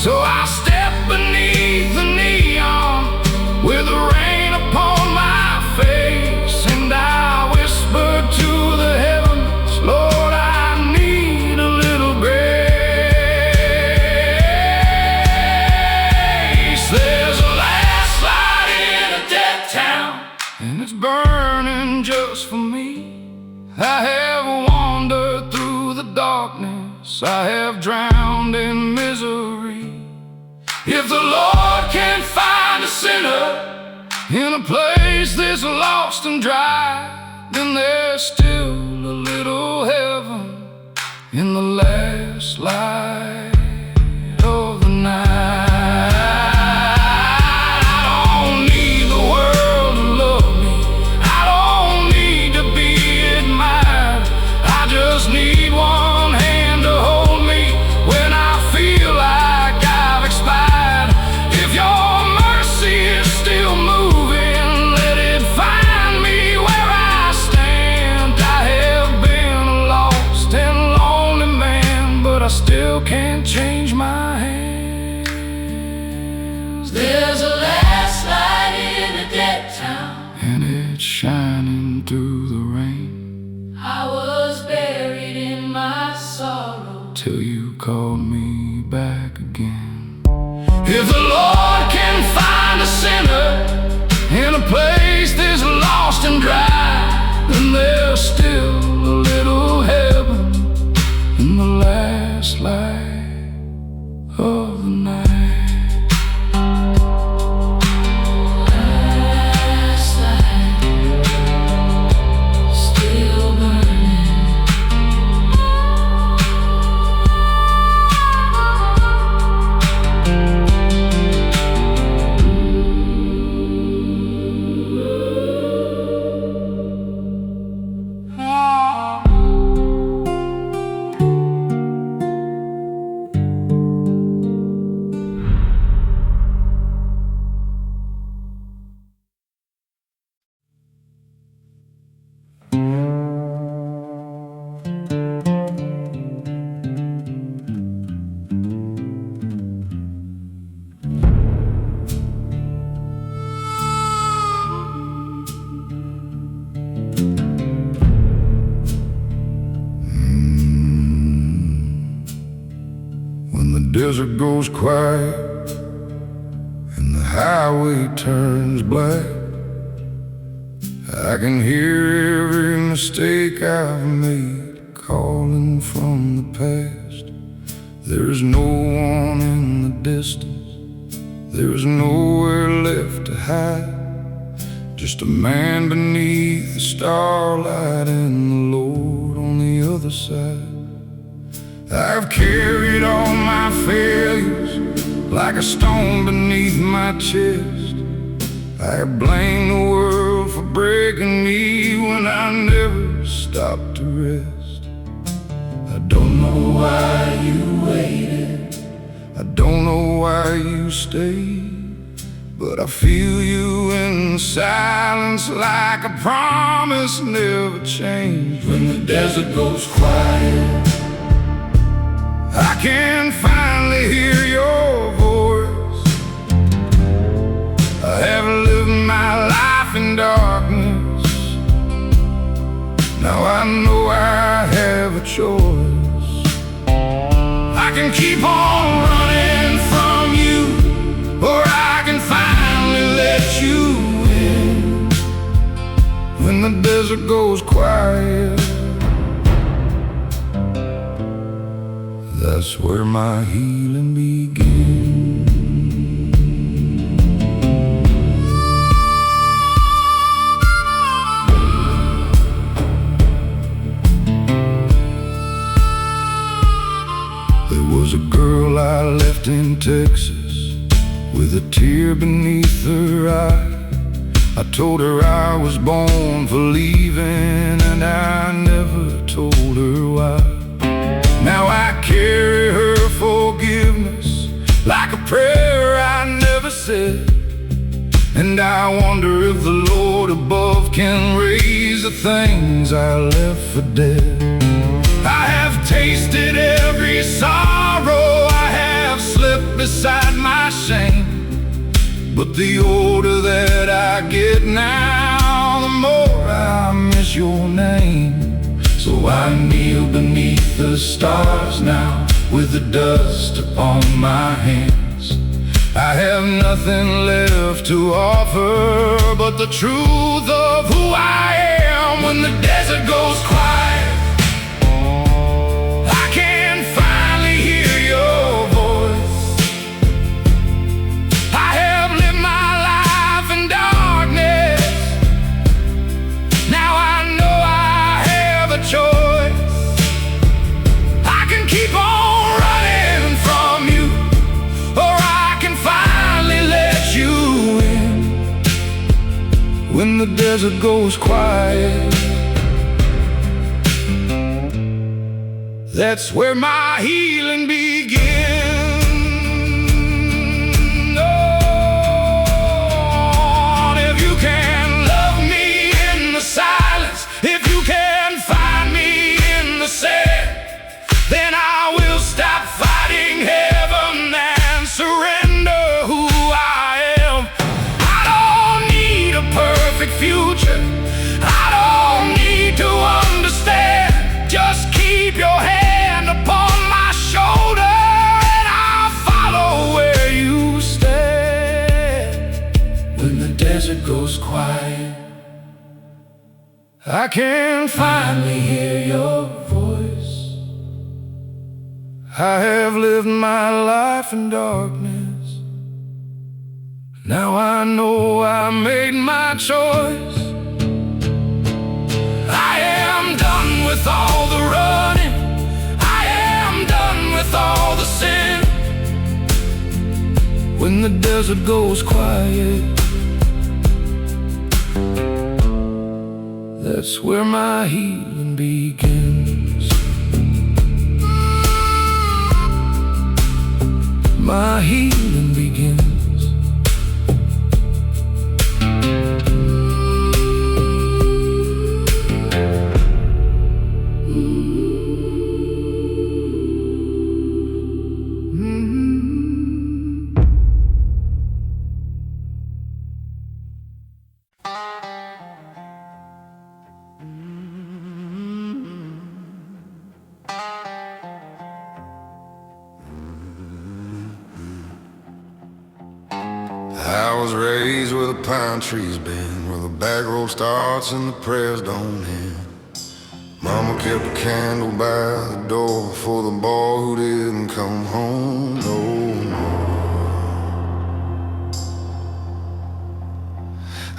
So I step beneath the neon with the rain upon my face, and I whisper to the heavens, Lord, I need a little grace. There's a last light in a dead town, and it's burning just for me. I have wandered through the darkness, I have drowned in misery. If the Lord can find a sinner in a place that's lost and dry, then there's still a little heaven in the last light of the night. Need one hand to hold me when I feel like I've expired. If your mercy is still moving, let it find me where I stand. I have been a lost and lonely man, but I still can't desert goes quiet and the highway turns black, I can hear every mistake I've made calling from the past. There's no one in the distance, there's nowhere left to hide, just a man beneath the starlight and the Lord on the other side. I've carried all my failures like a stone beneath my chest. I blame the world for breaking me when I never stopped to rest. I don't know why you waited, I don't know why you stayed, but I feel you in the silence like a promise never changed. When the desert goes quiet, I can finally hear your voice. I have lived my life in darkness, now I know I have a choice. I can keep on running from you, or I can finally let you in. When the desert goes quiet, that's where my healing begins. There was a girl I left in Texas with a tear beneath her eye. I told her I was born for leaving, and I never told her why. Now I carry her forgiveness like a prayer I never said, and I wonder if the Lord above can raise the things I left for dead. I have tasted every sorrow, I have slipped beside my shame, but the older that I get now, the more I miss your name. So I kneel beneath the stars now, with the dust upon my hands. I have nothing left to offer but the truth of who I am. When the desert goes quiet, I can finally hear your voice. I have lived my life in darkness, now I know I have a choice. I can keep on running from you, or I can finally let you in. When the desert goes quiet, that's where my healing begins. Oh, if you can love me in the silence, if you can find me in the sand, then I will stop fighting heaven and surrender who I am. I don't need a perfect future, I don't need to understand. Just keep your hand upon my shoulder, and I'll follow where you stand. When the desert goes quiet, I can finally hear your voice. I have lived my life in darkness, now I know I made my choice. I am done with all the running, I am done with all the sin. When the desert goes quiet, that's where my healing begins. My healing begins. raised where the pine trees bend, where the back road starts and the prayers don't end. Mama kept a candle by the door for the boy who didn't come home no more.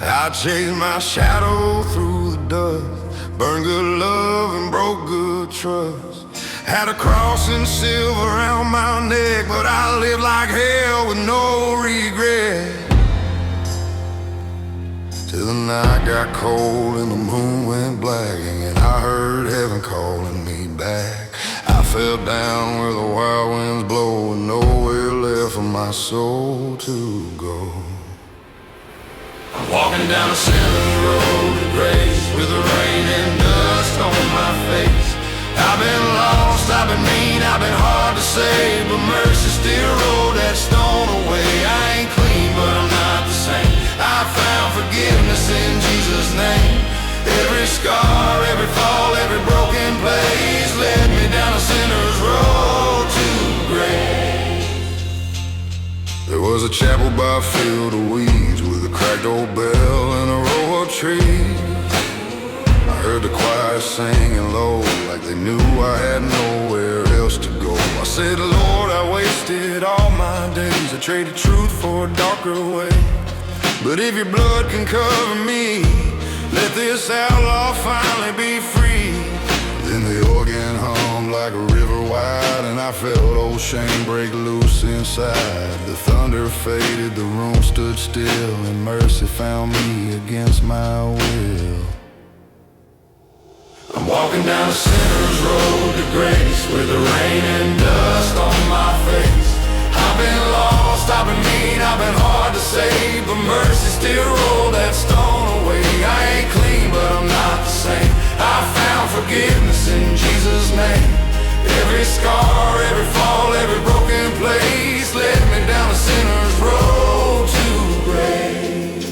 I chased my shadow through the dust, burned good love and broke good trust. Had a cross and silver around my neck, but I lived like hell with no regret. Till the night got cold and the moon went black, and I heard heaven calling me back. I fell down where the wild winds blow, and nowhere left for my soul to go. I'm walking down a sinner's road to grace, with the rain and dust on my face. I've been lost, I've been mean, I've been hard to save, but mercy still rolled that stone away. I ain't clean, but I'm not the same. I found forgiveness in Jesus' name. Every scar, every fall, every broken place led me down a sinner's road to grace. There was a chapel by a field of weeds, with a cracked old bell and a row of trees. I heard the choir singing low, like they knew I had nowhere else to go. I said, Lord, I wasted all my days, I traded truth for a darker way. But if your blood can cover me, let this outlaw finally be free. Then the organ hummed like a river wide, and I felt old shame break loose inside. The thunder faded, the room stood still, and mercy found me against my will. I'm walking down a sinner's road to grace, with the rain and dust on my face. I've been lost, I've been mean, I've been hard to save, but mercy still rolled that stone away. I ain't clean, but I'm not the same. I found forgiveness in Jesus' name. Every scar, every fall, every broken place led me down a sinner's road to grace.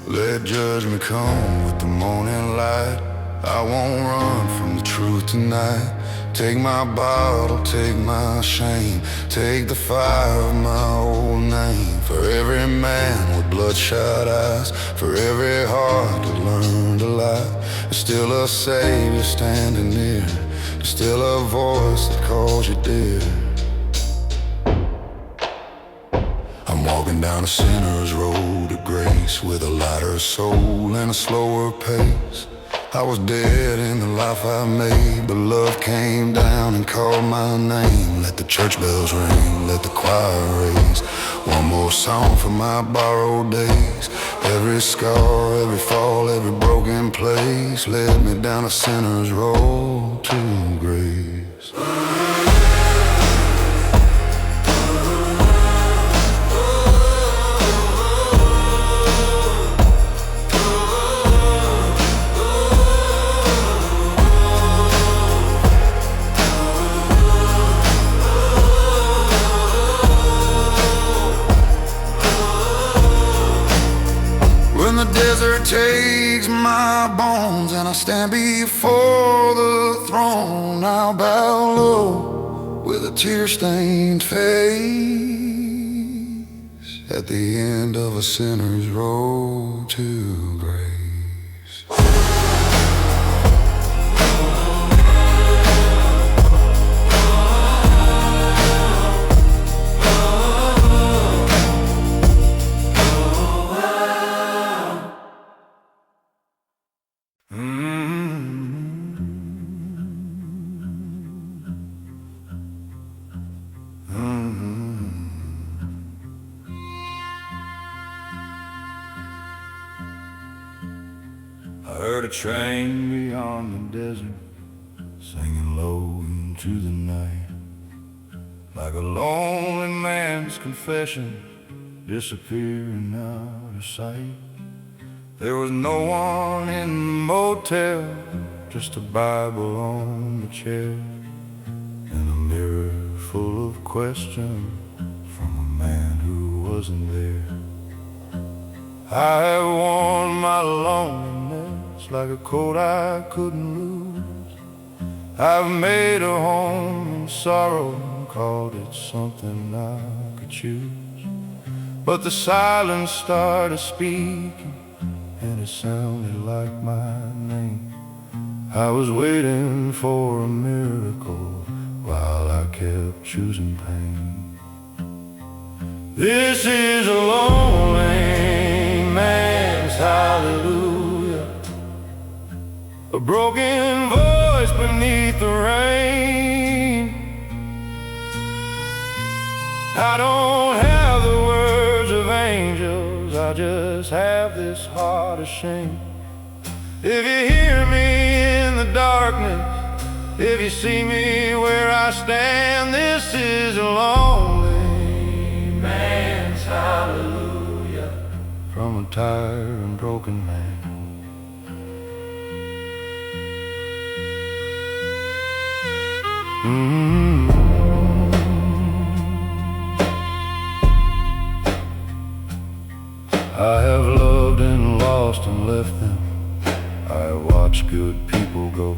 Let judgment come with the morning light. I won't run from the truth tonight. Take my bottle, take my shame, take the fire of my old name. For every man with bloodshot eyes, for every heart that learned to lie, there's still a Savior standing near, there's still a voice that calls you dear. I'm walking down a sinner's road to grace, with a lighter soul and a slower pace. I was dead in the life I made, but love came down and called my name. Let the church bells ring, let the choir raise one more song for my borrowed days. Every scar, every fall, every broken place led me down a sinner's road to grace. When the desert takes my bones and I stand before the throne, I'll bow low with a tear-stained face at the end of a sinner's road to grace. I heard a train beyond the desert, singing low into the night, like a lonely man's confession, disappearing out of sight. There was no one in the motel, just a Bible on the chair, and a mirror full of questions from a man who wasn't there. I have worn my loneliness like a coat I couldn't lose. I've made a home in sorrow and called it something I could choose. But the silence started speaking, and it sounded like my name. I was waiting for a miracle while I kept choosing pain. This is a lonely man's hallelujah, a broken voice beneath the rain. I don't have the words of angels, I just have this heart of shame. If you hear me in the darkness, if you see me where I stand, this is a lonely man's hallelujah from a tired and broken man. I have loved and lost and left them. I watched good people go.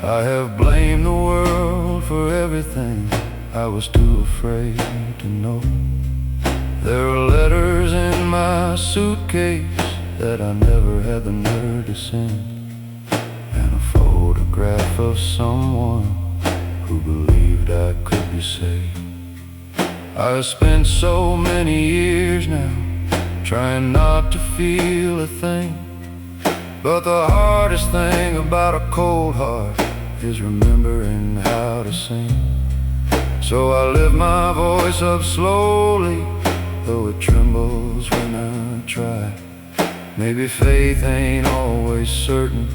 I have blamed the world for everything I was too afraid to know. There are letters in my suitcase that I never had the nerve to send, and a photograph of someone who believed I could be saved. I've spent so many years now trying not to feel a thing, but the hardest thing about a cold heart is remembering how to sing. So I lift my voice up slowly, though it trembles when I try. Maybe faith ain't always certain,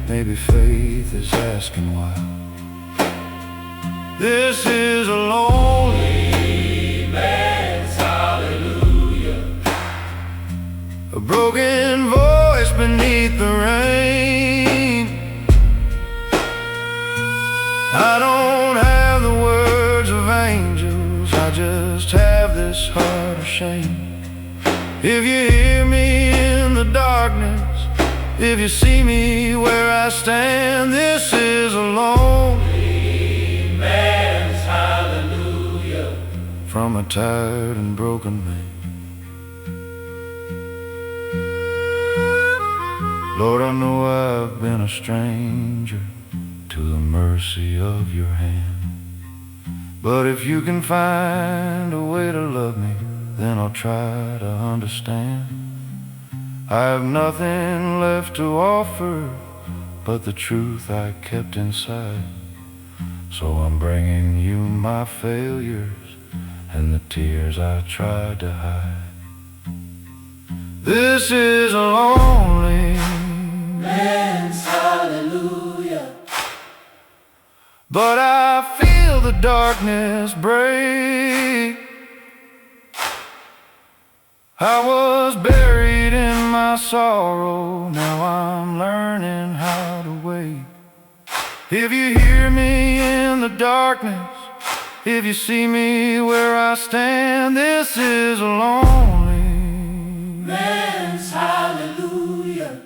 maybe faith is asking why. This is a lonely man's hallelujah, a broken voice beneath the rain. I don't have the words of angels, I just have this heart of shame. If you hear me in the darkness, if you see me where I stand, this is a lonely man's hallelujah from a tired and broken man. Lord, I know I've been a stranger to the mercy of your hand, but if you can find a way to love me, then I'll try to understand. I have nothing left to offer but the truth I kept inside, so I'm bringing you my failures and the tears I tried to hide. This is a lonely man's hallelujah, but I feel the darkness break. I was buried in my sorrow, now I'm learning how to wait. If you hear me in the darkness, if you see me where I stand, this is a lonely man's hallelujah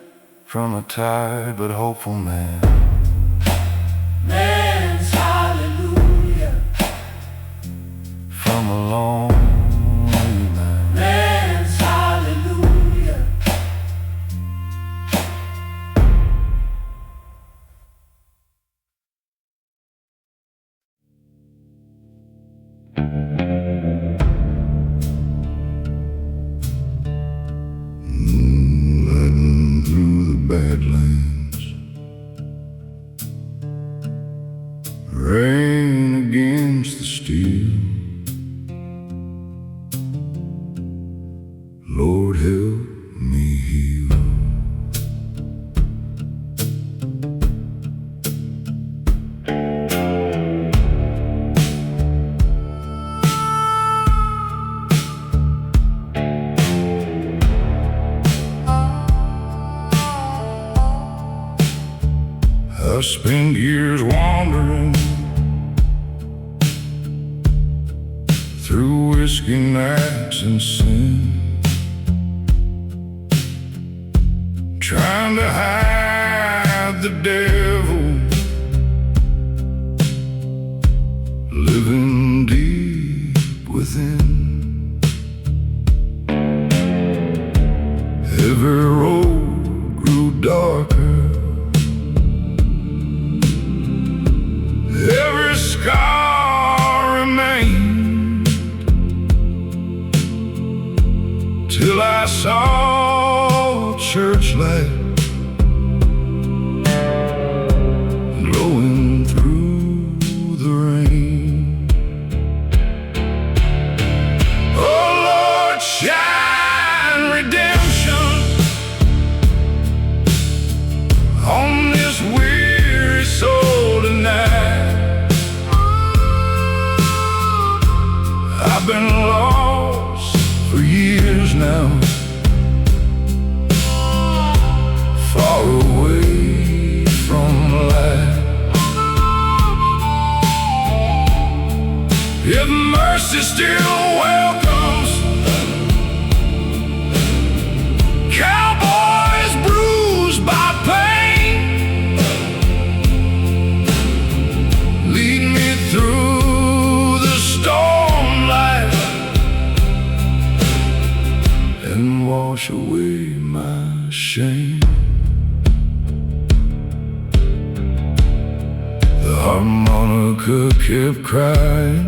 from a tired but hopeful man. Man's hallelujah from a lonely man. Man's hallelujah. Moonlighting through the badlands, rain against the steel. Lord, help me heal. I spent years wandering through whiskey nights and sin, trying to hide the devil living deep within. wind. Every road grew darker, every scar remained, till I saw church light glowing through the rain. Oh Lord, shine redemption on this weary soul tonight. I've been lost for years now, far away from light. If mercy still welcomes cowboys bruised by pain, lead me through the storm light and wash away my shame. The harmonica kept crying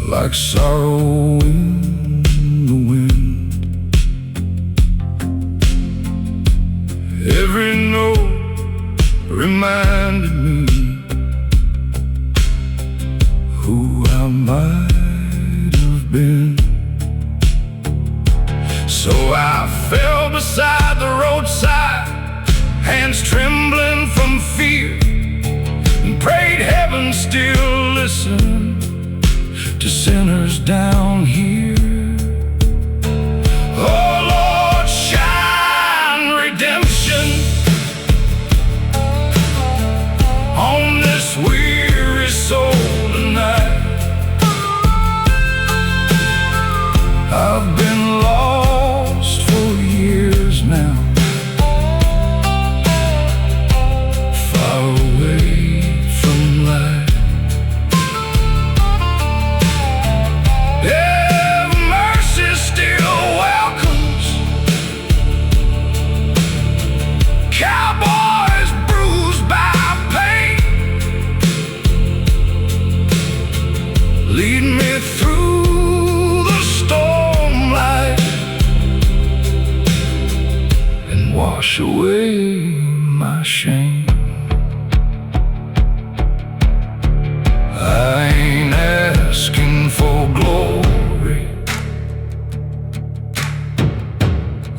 like sorrow in the wind. Every note reminded me who I might have been. So I fell beside the roadside, hands trembling from fear, and prayed heaven still listened to sinners down here. Oh Lord, shine redemption on this weary soul tonight. I've been lost for years now, far away from light. If mercy still welcomes cowboys bruised by pain, lead me through the storm light and wash away my shame. I ain't asking for glory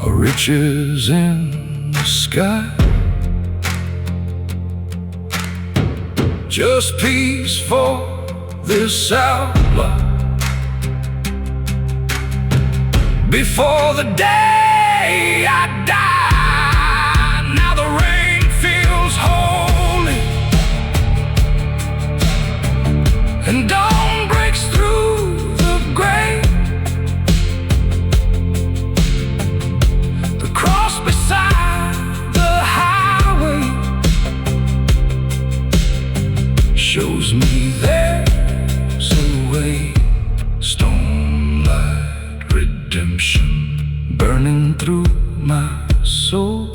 or riches in the sky, just peace for this outlaw before the day I die. Now the rain feels holy and dawn breaks through the grave. The cross beside the highway shows me there's a way. Stormlight redemption burning through my soul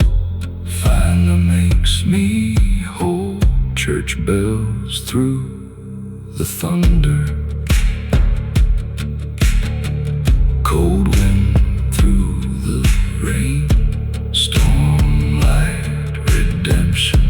finally makes me whole. Church bells through the thunder, cold wind through the rain. Stormlight redemption.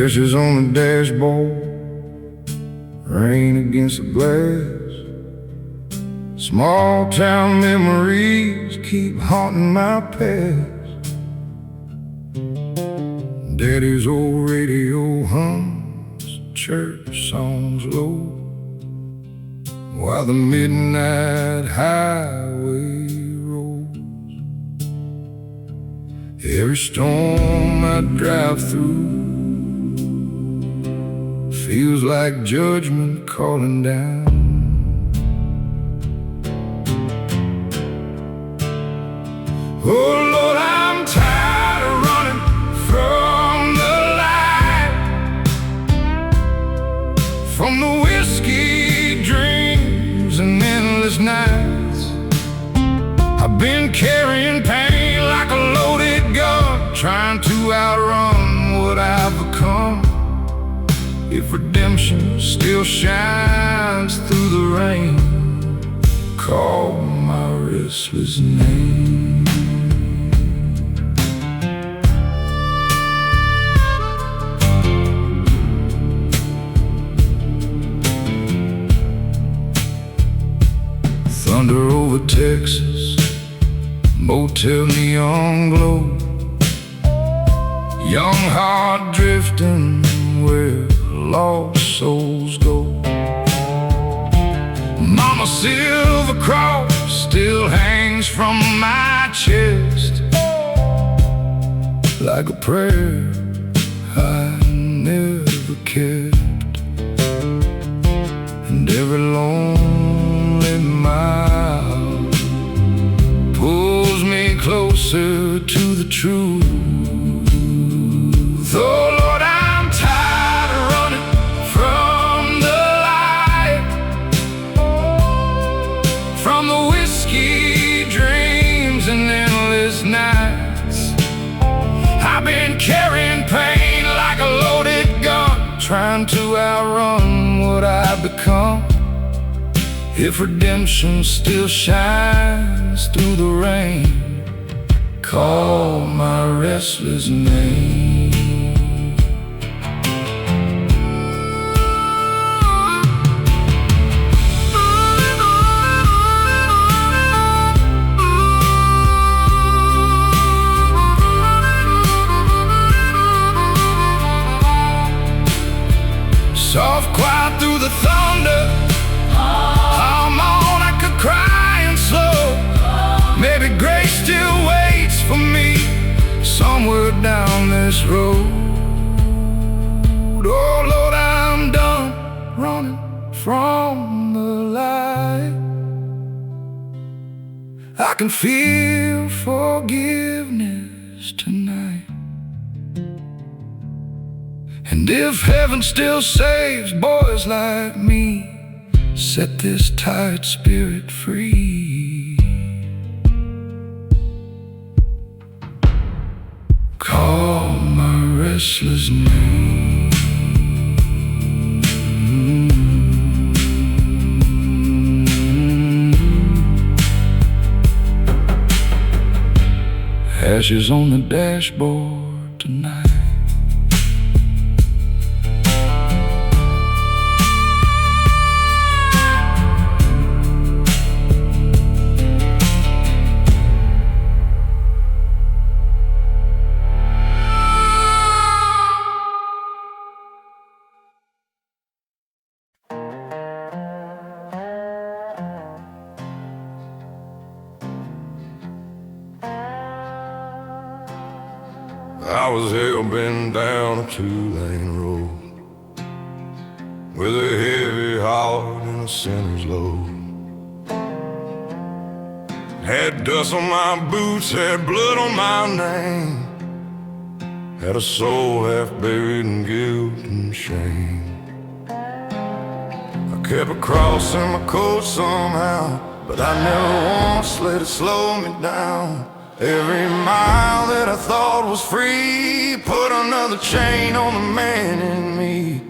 Ashes on the dashboard, rain against the glass, Small town memories keep haunting my past. Daddy's old radio hums church songs low, while the midnight highway rolls. Every storm I drive through feels like judgment calling down. Oh Lord, I'm tired of running from the light, from the whiskey dreams and endless nights. I've been carrying pain like a loaded gun, trying to outrun what I've become. If redemption still shines through the rain, call my restless name. Thunder over Texas, motel neon glow, young heart drifting where lost souls go. Mama's silver cross still hangs from my chest, like a prayer I never kept. And every lonely mile pulls me closer to the truth. Oh Lord, I'm tired of running from the light, from the whiskey dreams and endless nights. I've been carrying pain like a loaded gun, trying to outrun what I've become. If redemption still shines through the rain, call my restless name. Soft quiet through the thunder, I'm on, I could cry and slow. Maybe grace still waits for me somewhere down this road. Oh Lord, I'm done running from the light. I can feel forgiveness tonight. And if heaven still saves boys like me, set this tired spirit free. Call my restless name. Ashes on the dashboard tonight. I was hell-bent down a two-lane road with a heavy heart and a sinner's load. Had dust on my boots, had blood on my name, had a soul half buried in guilt and shame. I kept a cross in my coat somehow, but I never once let it slow me down. Every mile that I thought was free put another chain on the man in me.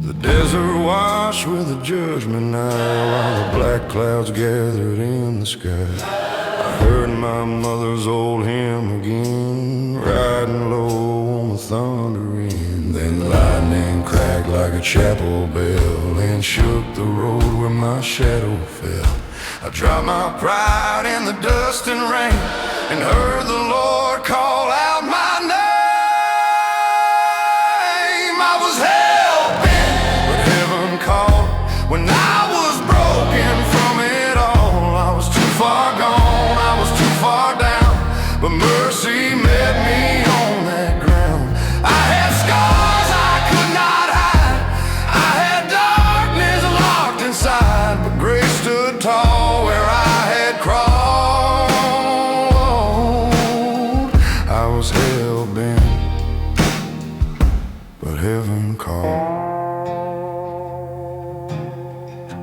The desert washed with a judgment night, while the black clouds gathered in the sky. I heard my mother's old hymn again, riding low on the thundering. Then lightning cracked like a chapel bell and shook the road where my shadow fell. I dropped my pride in the dust and rain and heard the Lord call out my name. I was hell-bent, but heaven called. When I was broken from it all, I was too far gone, I was too far down, but mercy met me on that ground. I had scars I could not hide, I had darkness locked inside, but grace stood tall where I had crawled. I was hell-bent, but heaven called.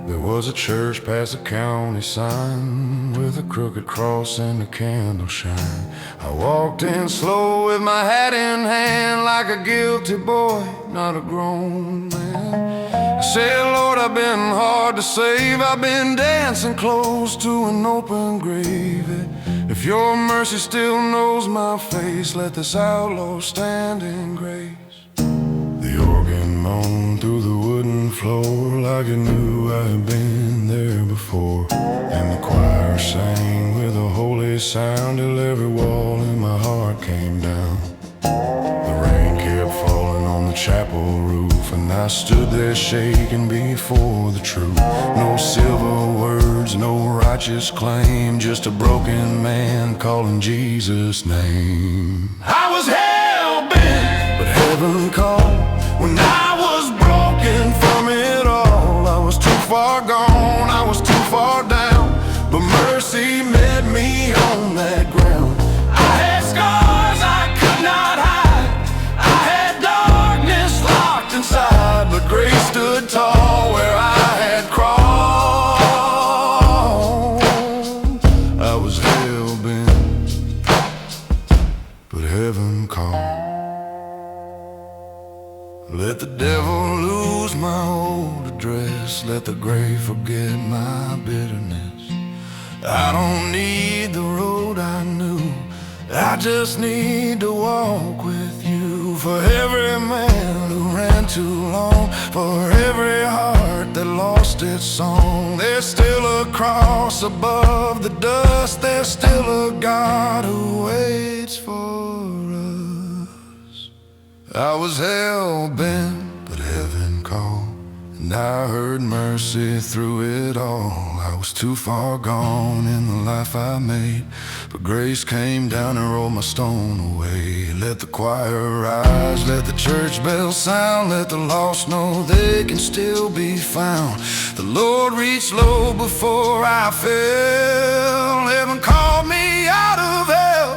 There was a church past the county sign with a crooked cross and a candle shine. I walked in slow with my hat in hand, like a guilty boy, not a grown man. I said, Lord, I've been hard to save, I've been dancing close to an open grave. If your mercy still knows my face, let this outlaw stand in grace. The organ moaned through the wooden floor like it knew I had been there before, and the choir sang with a holy sound till every wall in my heart came down. The rain kept falling on the chapel roof, and I stood there shaking before the truth. No silver words, no righteous claim, just a broken man calling Jesus' name. I was hell-bent, but heaven called. When I was broken from it all, I was too far gone, I was too far down, but mercy met me on that ground. I had scars I could not hide, I had darkness locked inside, but grace stood tall where I had crawled. I was hell-bent, but heaven called. Let the devil lose my old address, let the grave forget my bitterness. I don't need the road I knew, I just need to walk with you. For every man who ran too long, for every heart that lost its song, there's still a cross above the dust, there's still a God who waits for us. I was hell-bent, but heaven called, and I heard mercy through it all. I was too far gone in the life I made, but grace came down and rolled my stone away. Let the choir rise, let the church bells sound, let the lost know they can still be found. The Lord reached low before I fell, heaven called me out of hell.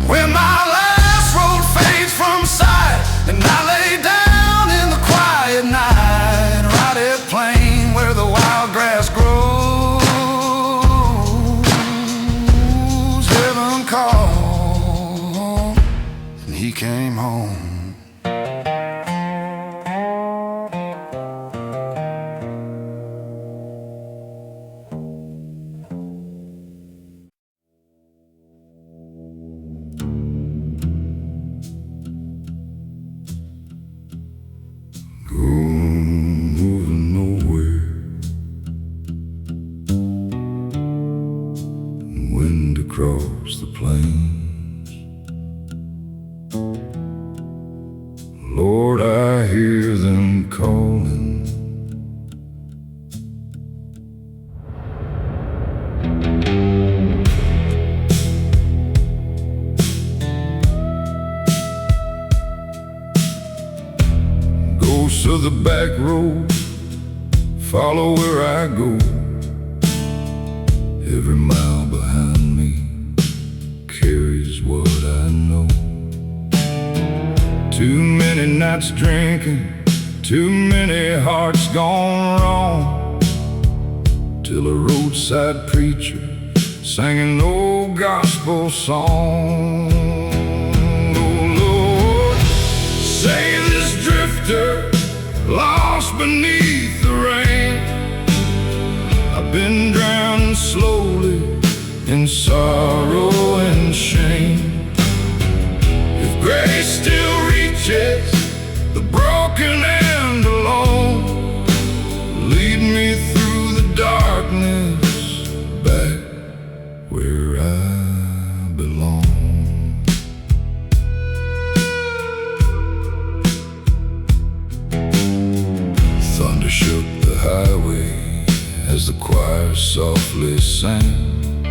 When my last road fades from sight, and I lay down in the quiet night, right at plain where the wild grass grows, heaven called, and he came home. Moving nowhere, wind across the plains. Lord, I hear them calling. Ghosts of the back road follow where I go. Every mile behind me carries what I know. Too many nights drinking, too many hearts gone wrong, till a roadside preacher sang an old gospel song. Oh Lord, save this drifter lost beneath the rain. I've been drowning slowly in sorrow and shame. If grace still reaches the broken and alone, lead me through the darkness back belong. Thunder shook the highway as the choir softly sang,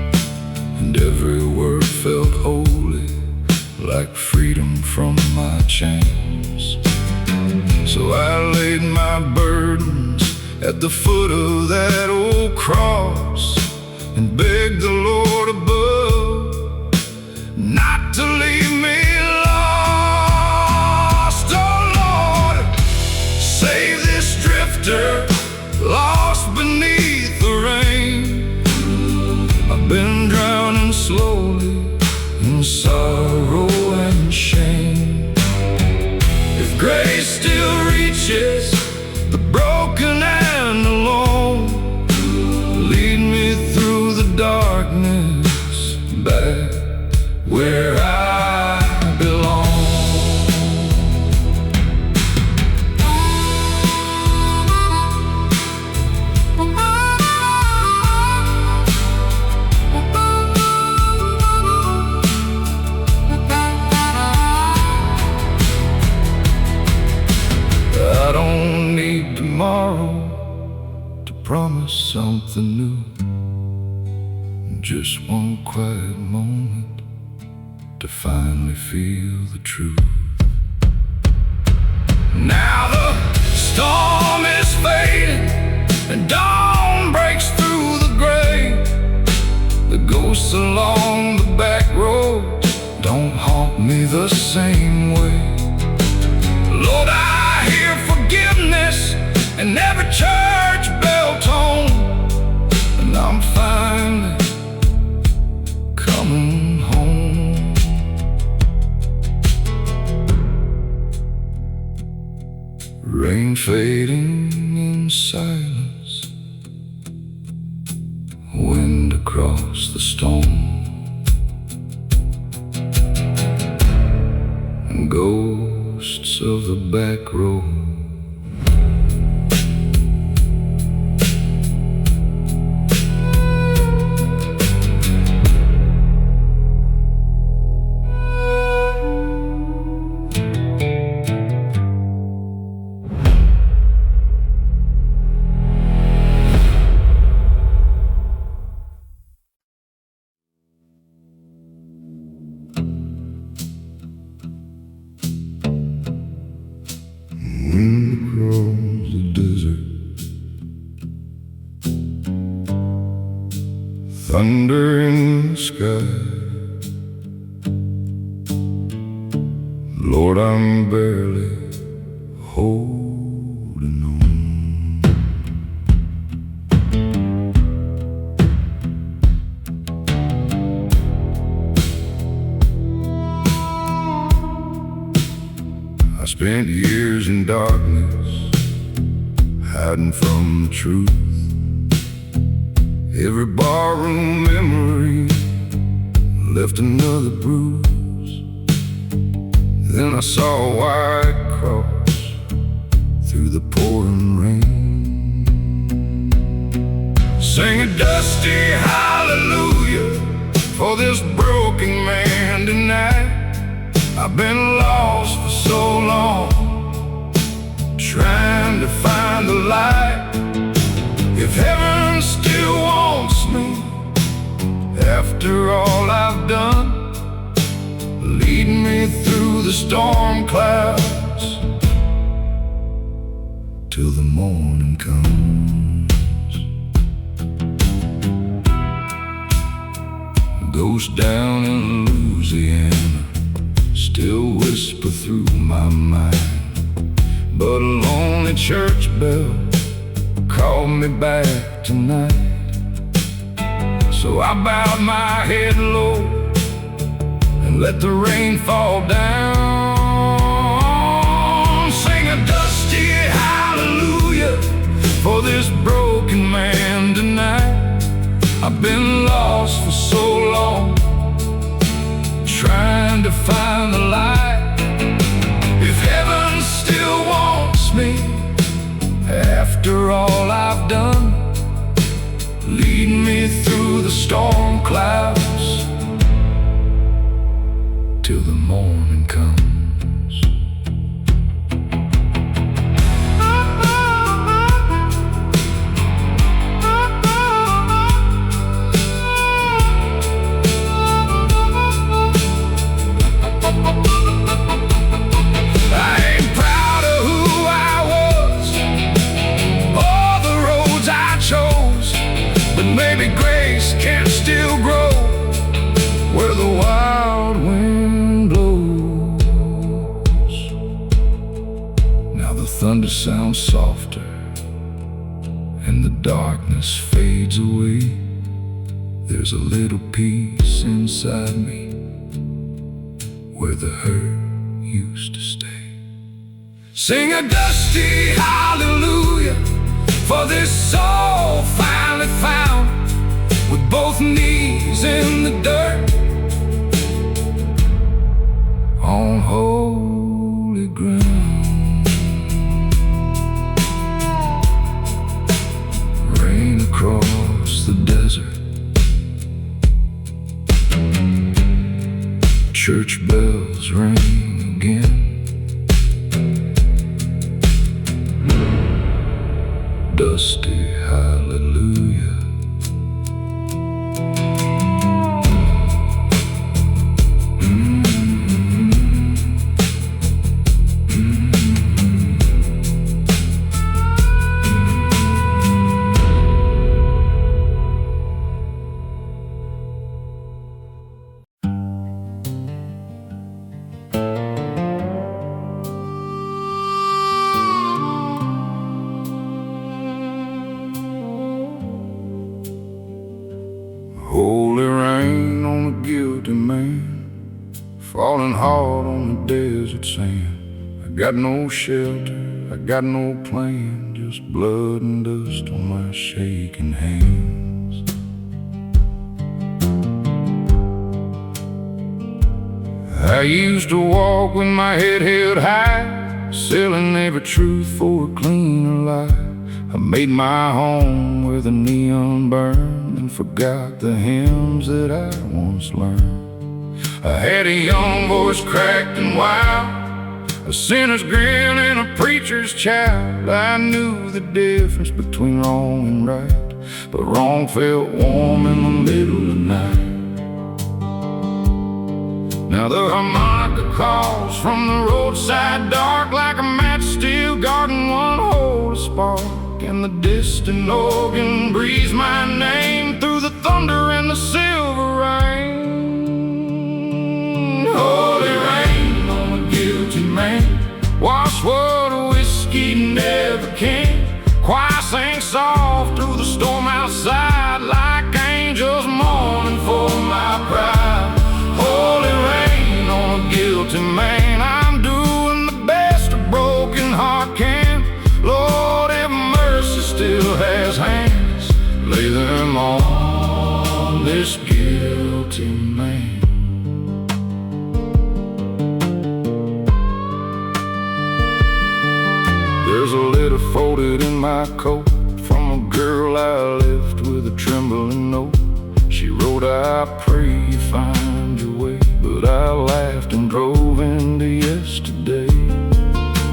and every word felt holy, like freedom from my chains. So I laid my burdens at the foot of that old cross and begged the Lord above not to leave me lost. Oh Lord, save this drifter lost beneath the rain. I've been drowning slowly in sorrow and shame. If grace still reaches the broken and alone, lead me through the darkness back where I belong. I don't need tomorrow to promise something new, just one quiet moment to finally feel the truth. Now the storm is fading and dawn breaks through the gray. The ghosts along the back roads don't haunt me the same way. Lord, I hear forgiveness in every church bell tone, and I'm finally coming home. Rain fading in silence, wind across the storm, and ghosts of the back road. Wind across the desert, thunder in the sky. Lord, I'm barely holding on. I spent years in darkness, hiding from the truth. Every barroom memory left another bruise. Then I saw a white cross through the pouring rain. Sing a dusty hallelujah for this broken man tonight. I've been lost for so long, trying to find the light. If heaven still wants me after all I've done, lead me through the storm clouds till the morning comes. Ghosts down in Louisiana still whisper through my mind, but a lonely church bell called me back tonight. So I bowed my head low and let the rain fall down. Sing a dusty hallelujah for this broken man tonight. I've been lost for so long, trying to find the light. If heaven still wants me after all I've done, lead me through the storm clouds till the morning comes. Maybe grace can still grow where the wild wind blows. Now the thunder sounds softer and the darkness fades away. There's a little peace inside me where the hurt used to stay. Sing a dusty hallelujah for this soul finally found, with both knees in the dirt, on holy ground. Rain across the desert, church bells ring again. Dusty hallelujah. Holy rain on a guilty man, falling hard on the desert sand. I got no shelter, I got no plan, just blood and dust on my shaking hands. I used to walk with my head held high, selling every truth for a cleaner life. I made my home where the neon burned and forgot the hymns that I once learned. I had a young voice cracked and wild, a sinner's grin and a preacher's child. I knew the difference between wrong and right, but wrong felt warm in the middle of the night. Now the harmonica calls from the roadside dark, like a match still guarding one hole to spark. And the distant organ breathes my name through the thunder and the silver rain. Holy rain on a guilty man, wash what a whiskey never can. Choir sing soft through the storm outside, like angels mourning for my pride. Holy rain on a guilty man, I'm doing the best a broken heart can. Lord, if mercy still has hands, lay them on this guilty man. There's a letter folded in my coat from a girl I left with a trembling note. She wrote, I pray you find your way, but I laughed and drove into yesterday.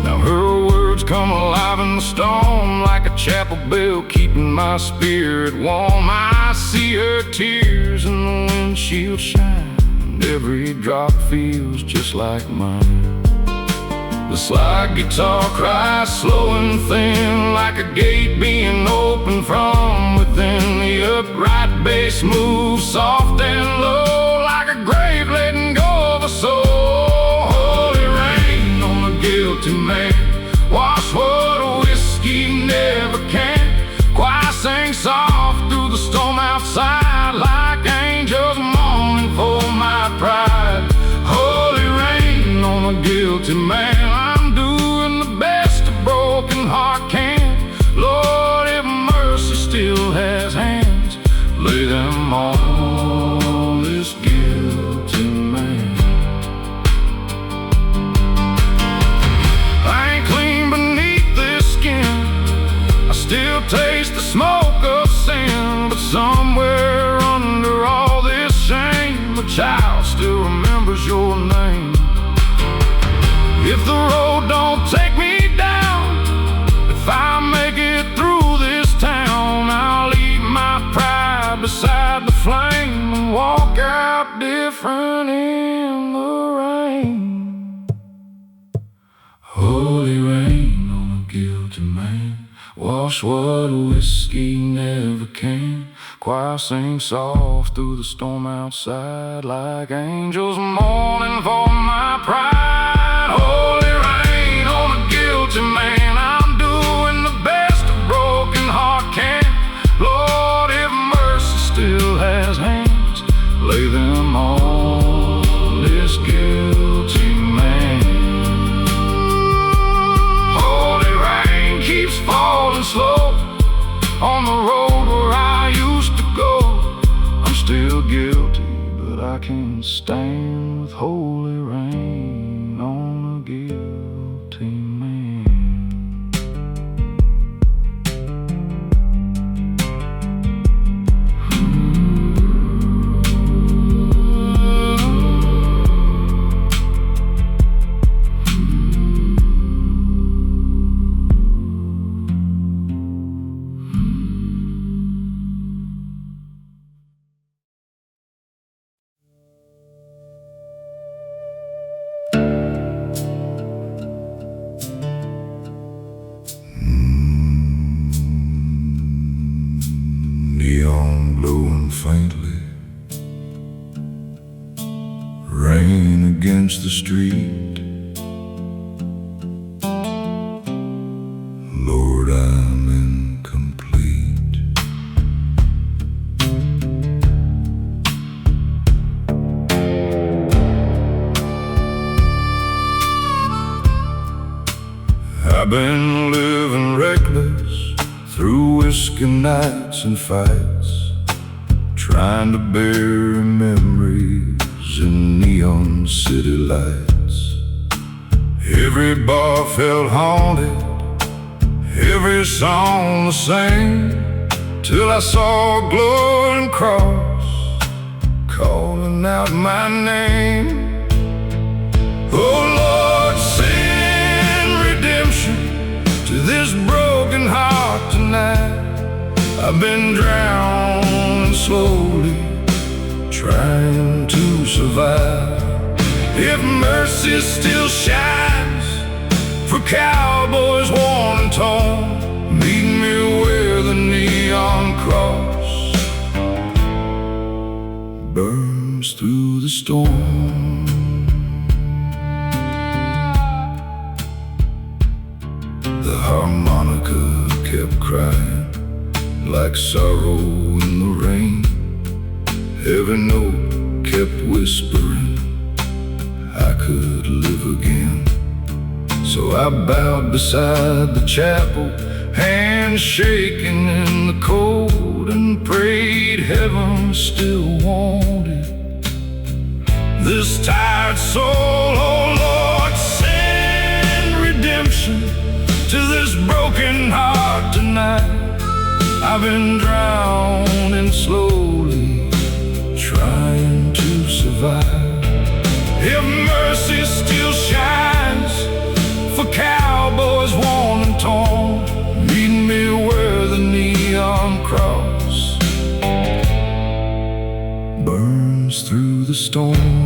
Now her words come alive in the storm, like a chapel bell keeping my spirit warm. I see her tears in the windshield shine, and every drop feels just like mine. The slide guitar cries slow and thin, like a gate being opened from within. The upright bass moves soft and low, like a grave letting go of a soul. Holy rain on a guilty man, wash what a whiskey never can. Choir sing soft through the storm outside, like angels mourning for my pride. Holy rain on a guilty man, I'm doing the best a broken heart can. Lord, if mercy still has hands, lay them on this guilty man. I ain't clean beneath this skin, I still taste the smoke of sin. But somewhere under all this shame, a child still remembers your name. If the road don't take me down, if I make it through this town, I'll leave my pride beside the flame and walk out different in the rain. Holy rain on a guilty man, wash what whiskey never can. Choir sings soft through the storm outside, like angels mourning for my pride. Holy rain on a guilty man, I'm doing the best a broken heart can. Lord, if mercy still has hands, lay them on this guilty man. Holy rain keeps falling slow on the road where I used to go. I'm still guilty, but I can stand with holy rain on a guilty man. Neon glowing faintly, rain against the street. Lord, I'm incomplete. I've been living reckless through whiskey nights and fights, trying to bury memories in neon city lights. Every bar felt haunted, every song the same, till I saw a glowing cross calling out my name. Oh Lord, send redemption to this broken heart tonight. I've been drowning slowly, trying to survive. If mercy still shines for cowboys worn and torn, meet me where the neon cross burns through the storm. The harmonica kept crying like sorrow in the rain. Every note kept whispering I could live again. So I bowed beside the chapel, hands shaking in the cold, and prayed heaven still wanted this tired soul. Oh Lord, send redemption to this broken heart tonight. I've been drowning slowly, trying to survive. If mercy still shines for cowboys worn and torn, meet me where the neon cross burns through the storm.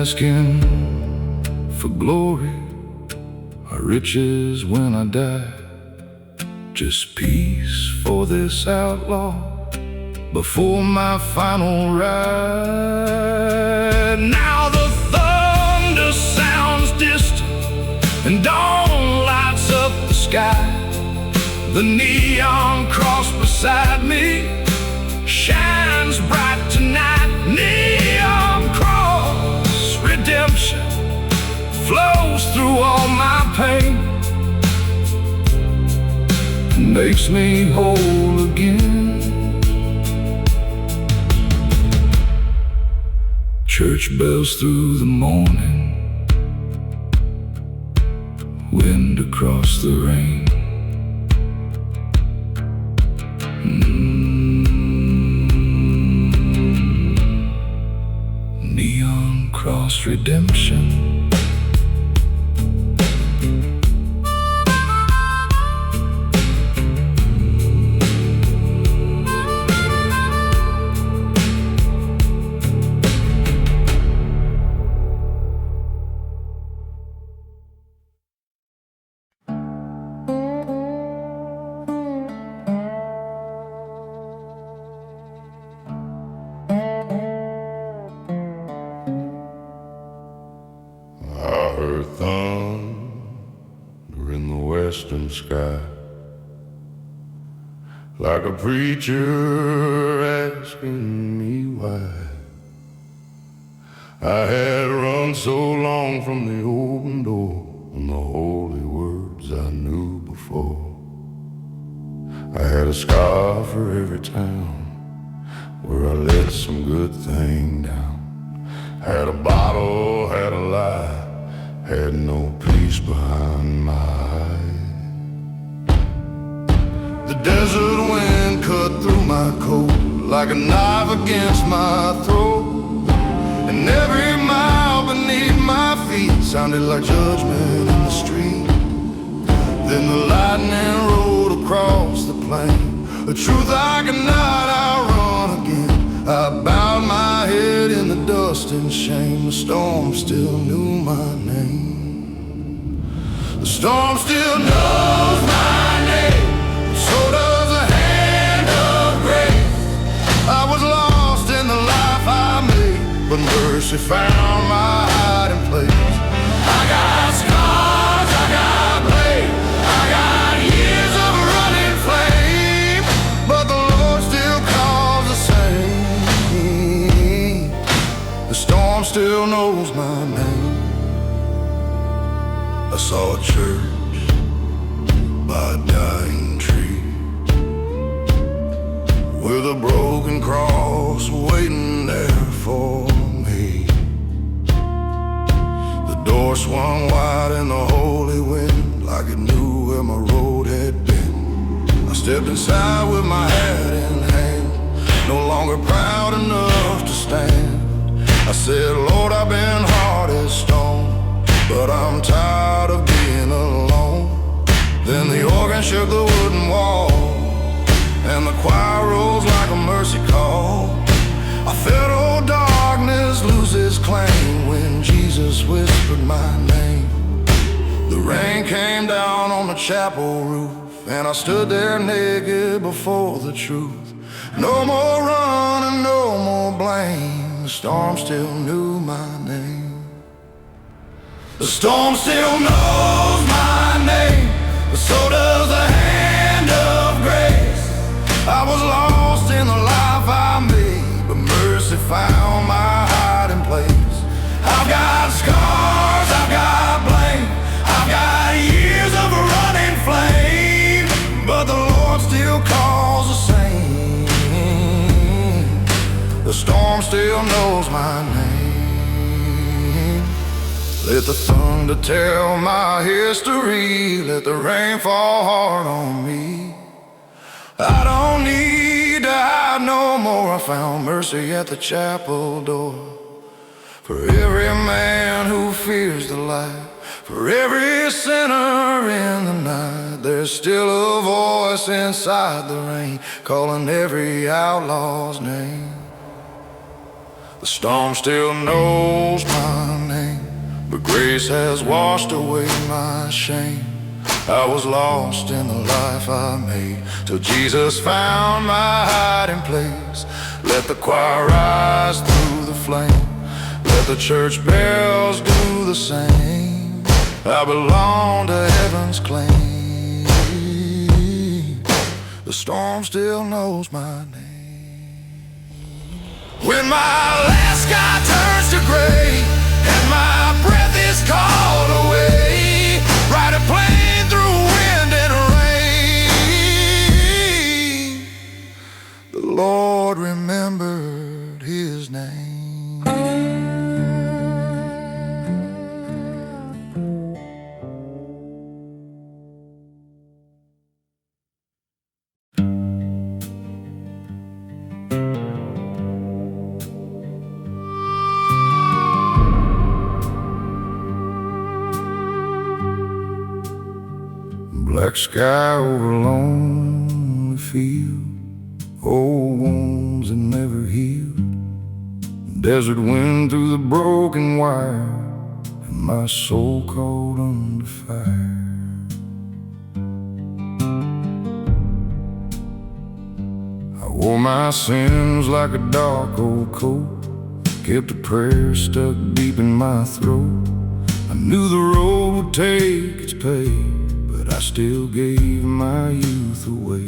Asking for glory or riches when I die, just peace for this outlaw before my final ride. Now the thunder sounds distant and dawn lights up the sky. The neon cross beside me shines bright tonight. Neon cross redemption flows through all my pain. makes me whole again. Church bells through the morning, wind across the rain. Neon cross redemption. I heard thunder in the western sky, like a preacher asking me why I had run so long from the open door and the holy words I knew before. I had a scar for every town where I let some good thing down. Had a bottle, had a lie, had no peace behind my eyes. The desert wind cut through my coat like a knife against my throat, and every mile beneath my feet sounded like judgment in the street. Then the lightning rode across the plain, a truth I cannot outrun again. I bowed my head in the dust in shame. The storm still knew my name. The storm still knows my name, so does the hand of grace. I was lost in the life I made, but mercy found my hiding place. I got scars, I got blame, I got years of running flame, but the Lord still calls the same. The storm still knows my name. I saw a church by a dying tree, with a broken cross waiting there for me. The door swung wide in the holy wind, like it knew where my road had been. I stepped inside with my hat in hand, no longer proud enough to stand. I said, Lord, I've been hard as stone, but I'm tired of being alone. Then the organ shook the wooden wall, and the choir rose like a mercy call. I felt old darkness lose its claim when Jesus whispered my name. The rain came down on the chapel roof, and I stood there naked before the truth. No more running, no more blame. The storm still knew my name. The storm still knows my name, but so does the hand of grace. I was lost in the life I made, but mercy found my hiding place. I've got scars, I've got blame, I've got years of a running flame, but the Lord still calls the same. The storm still knows my name. Let the thunder tell my history, let the rain fall hard on me. I don't need to hide no more. I found mercy at the chapel door. For every man who fears the light, for every sinner in the night, there's still a voice inside the rain, calling every outlaw's name. The storm still knows my name, but grace has washed away my shame. I was lost in the life I made, till Jesus found my hiding place. Let the choir rise through the flame, let the church bells do the same. I belong to heaven's claim. The storm still knows my name. When my last sky turns to gray and my breath is called away, ride a plane through wind and rain. Black sky over a lonely field, old wounds that never healed, desert wind through the broken wire, and my soul caught under fire. I wore my sins like a dark old coat, kept a prayer stuck deep in my throat. I knew the road would take its pay, but I still gave my youth away.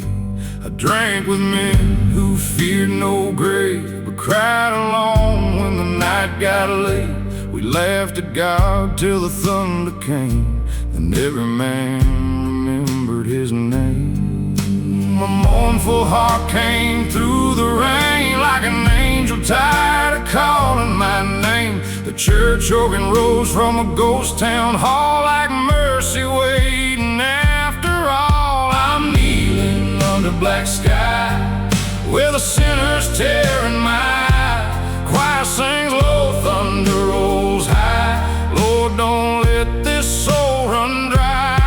I drank with men who feared no grave, but cried alone when the night got late. We laughed at God till the thunder came, and every man remembered his name. My mournful heart came through the rain like an angel tired of calling my name. The church organ rose from a ghost town hall like mercy waiting. After all, I'm kneeling under black sky where the sinners tearing my eye. Choir sings low, thunder rolls high. Lord, don't let this soul run dry.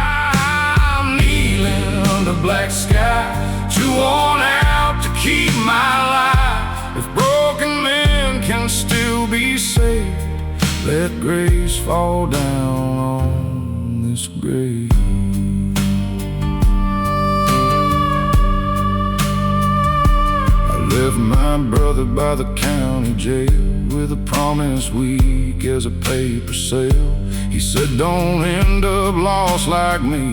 I'm kneeling under black sky, too worn out to keep my life. If broken men can still be saved, let grace fall down on this grave. I left my brother by the county jail with a promise weak as a paper sale. He said, don't end up lost like me,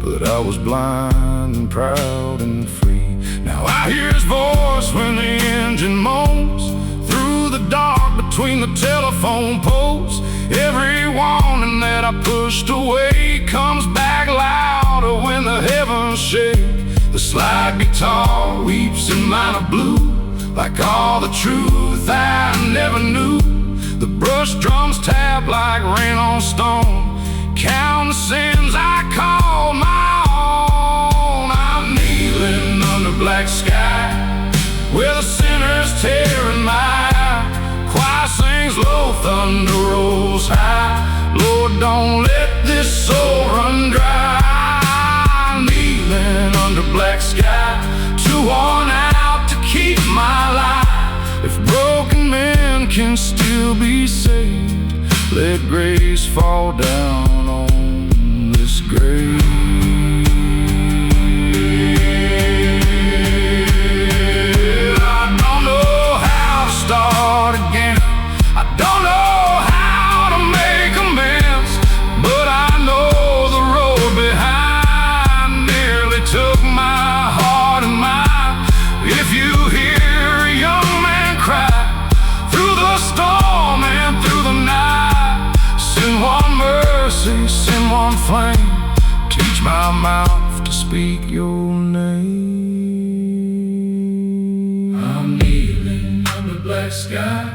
but I was blind and proud and free. Now I hear his voice when the engine moans through the dark between the telephone poles. Every warning that I pushed away comes back louder when the heavens shake. The slide guitar weeps in minor blue, like all the truth I never knew. The brush drums tap like rain on stone, count the sins I call my own. I'm kneeling under black sky where the sinners tearing my eye. Choir sings low, thunder rolls high. Lord, don't let this soul run dry. I'm kneeling under black sky, too worn out to keep my life. If broken men can still be saved, let grace fall down on this grave. I don't know how to start again, I don't know how to make amends, but I know the road behind nearly took my heart and mind. If you hear a young man cry through the storm and through the night, send one mercy, send one flame, teach my mouth to speak your name. I'm kneeling under black sky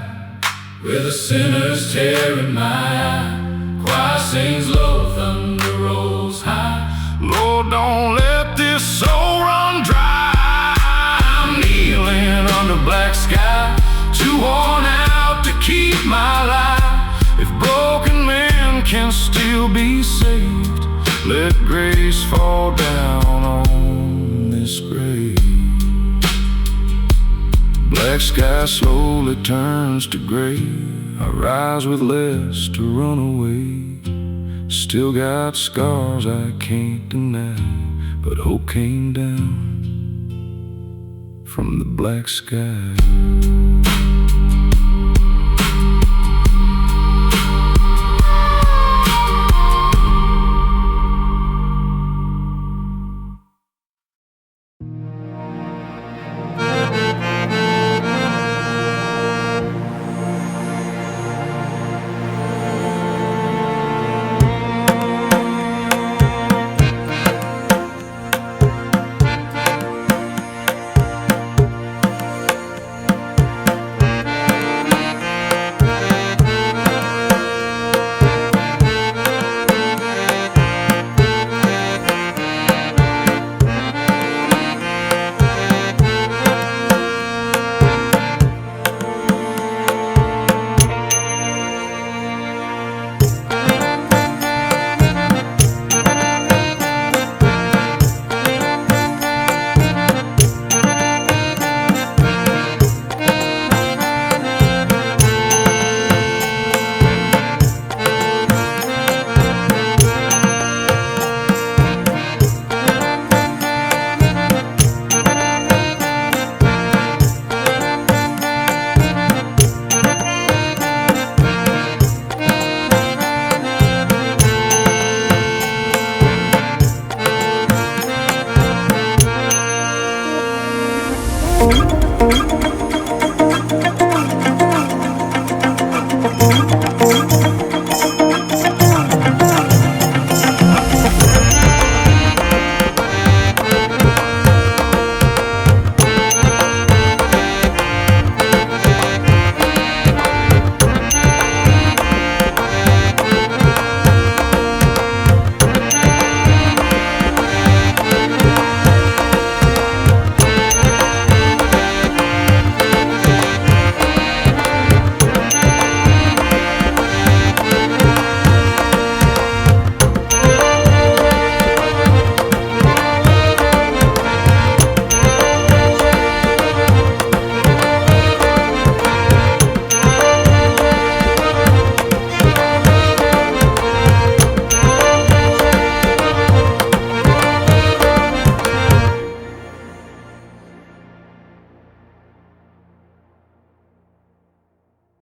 where the sinners tearing my eye. Choir sings low, thunder rolls high. Lord, don't let this soul run dry. I'm kneeling under black sky, too worn out to keep my life. If broken men can still be saved, let grace fall down on this grave. Black sky slowly turns to gray, I rise with less to run away. Still got scars I can't deny, but hope came down from the black sky.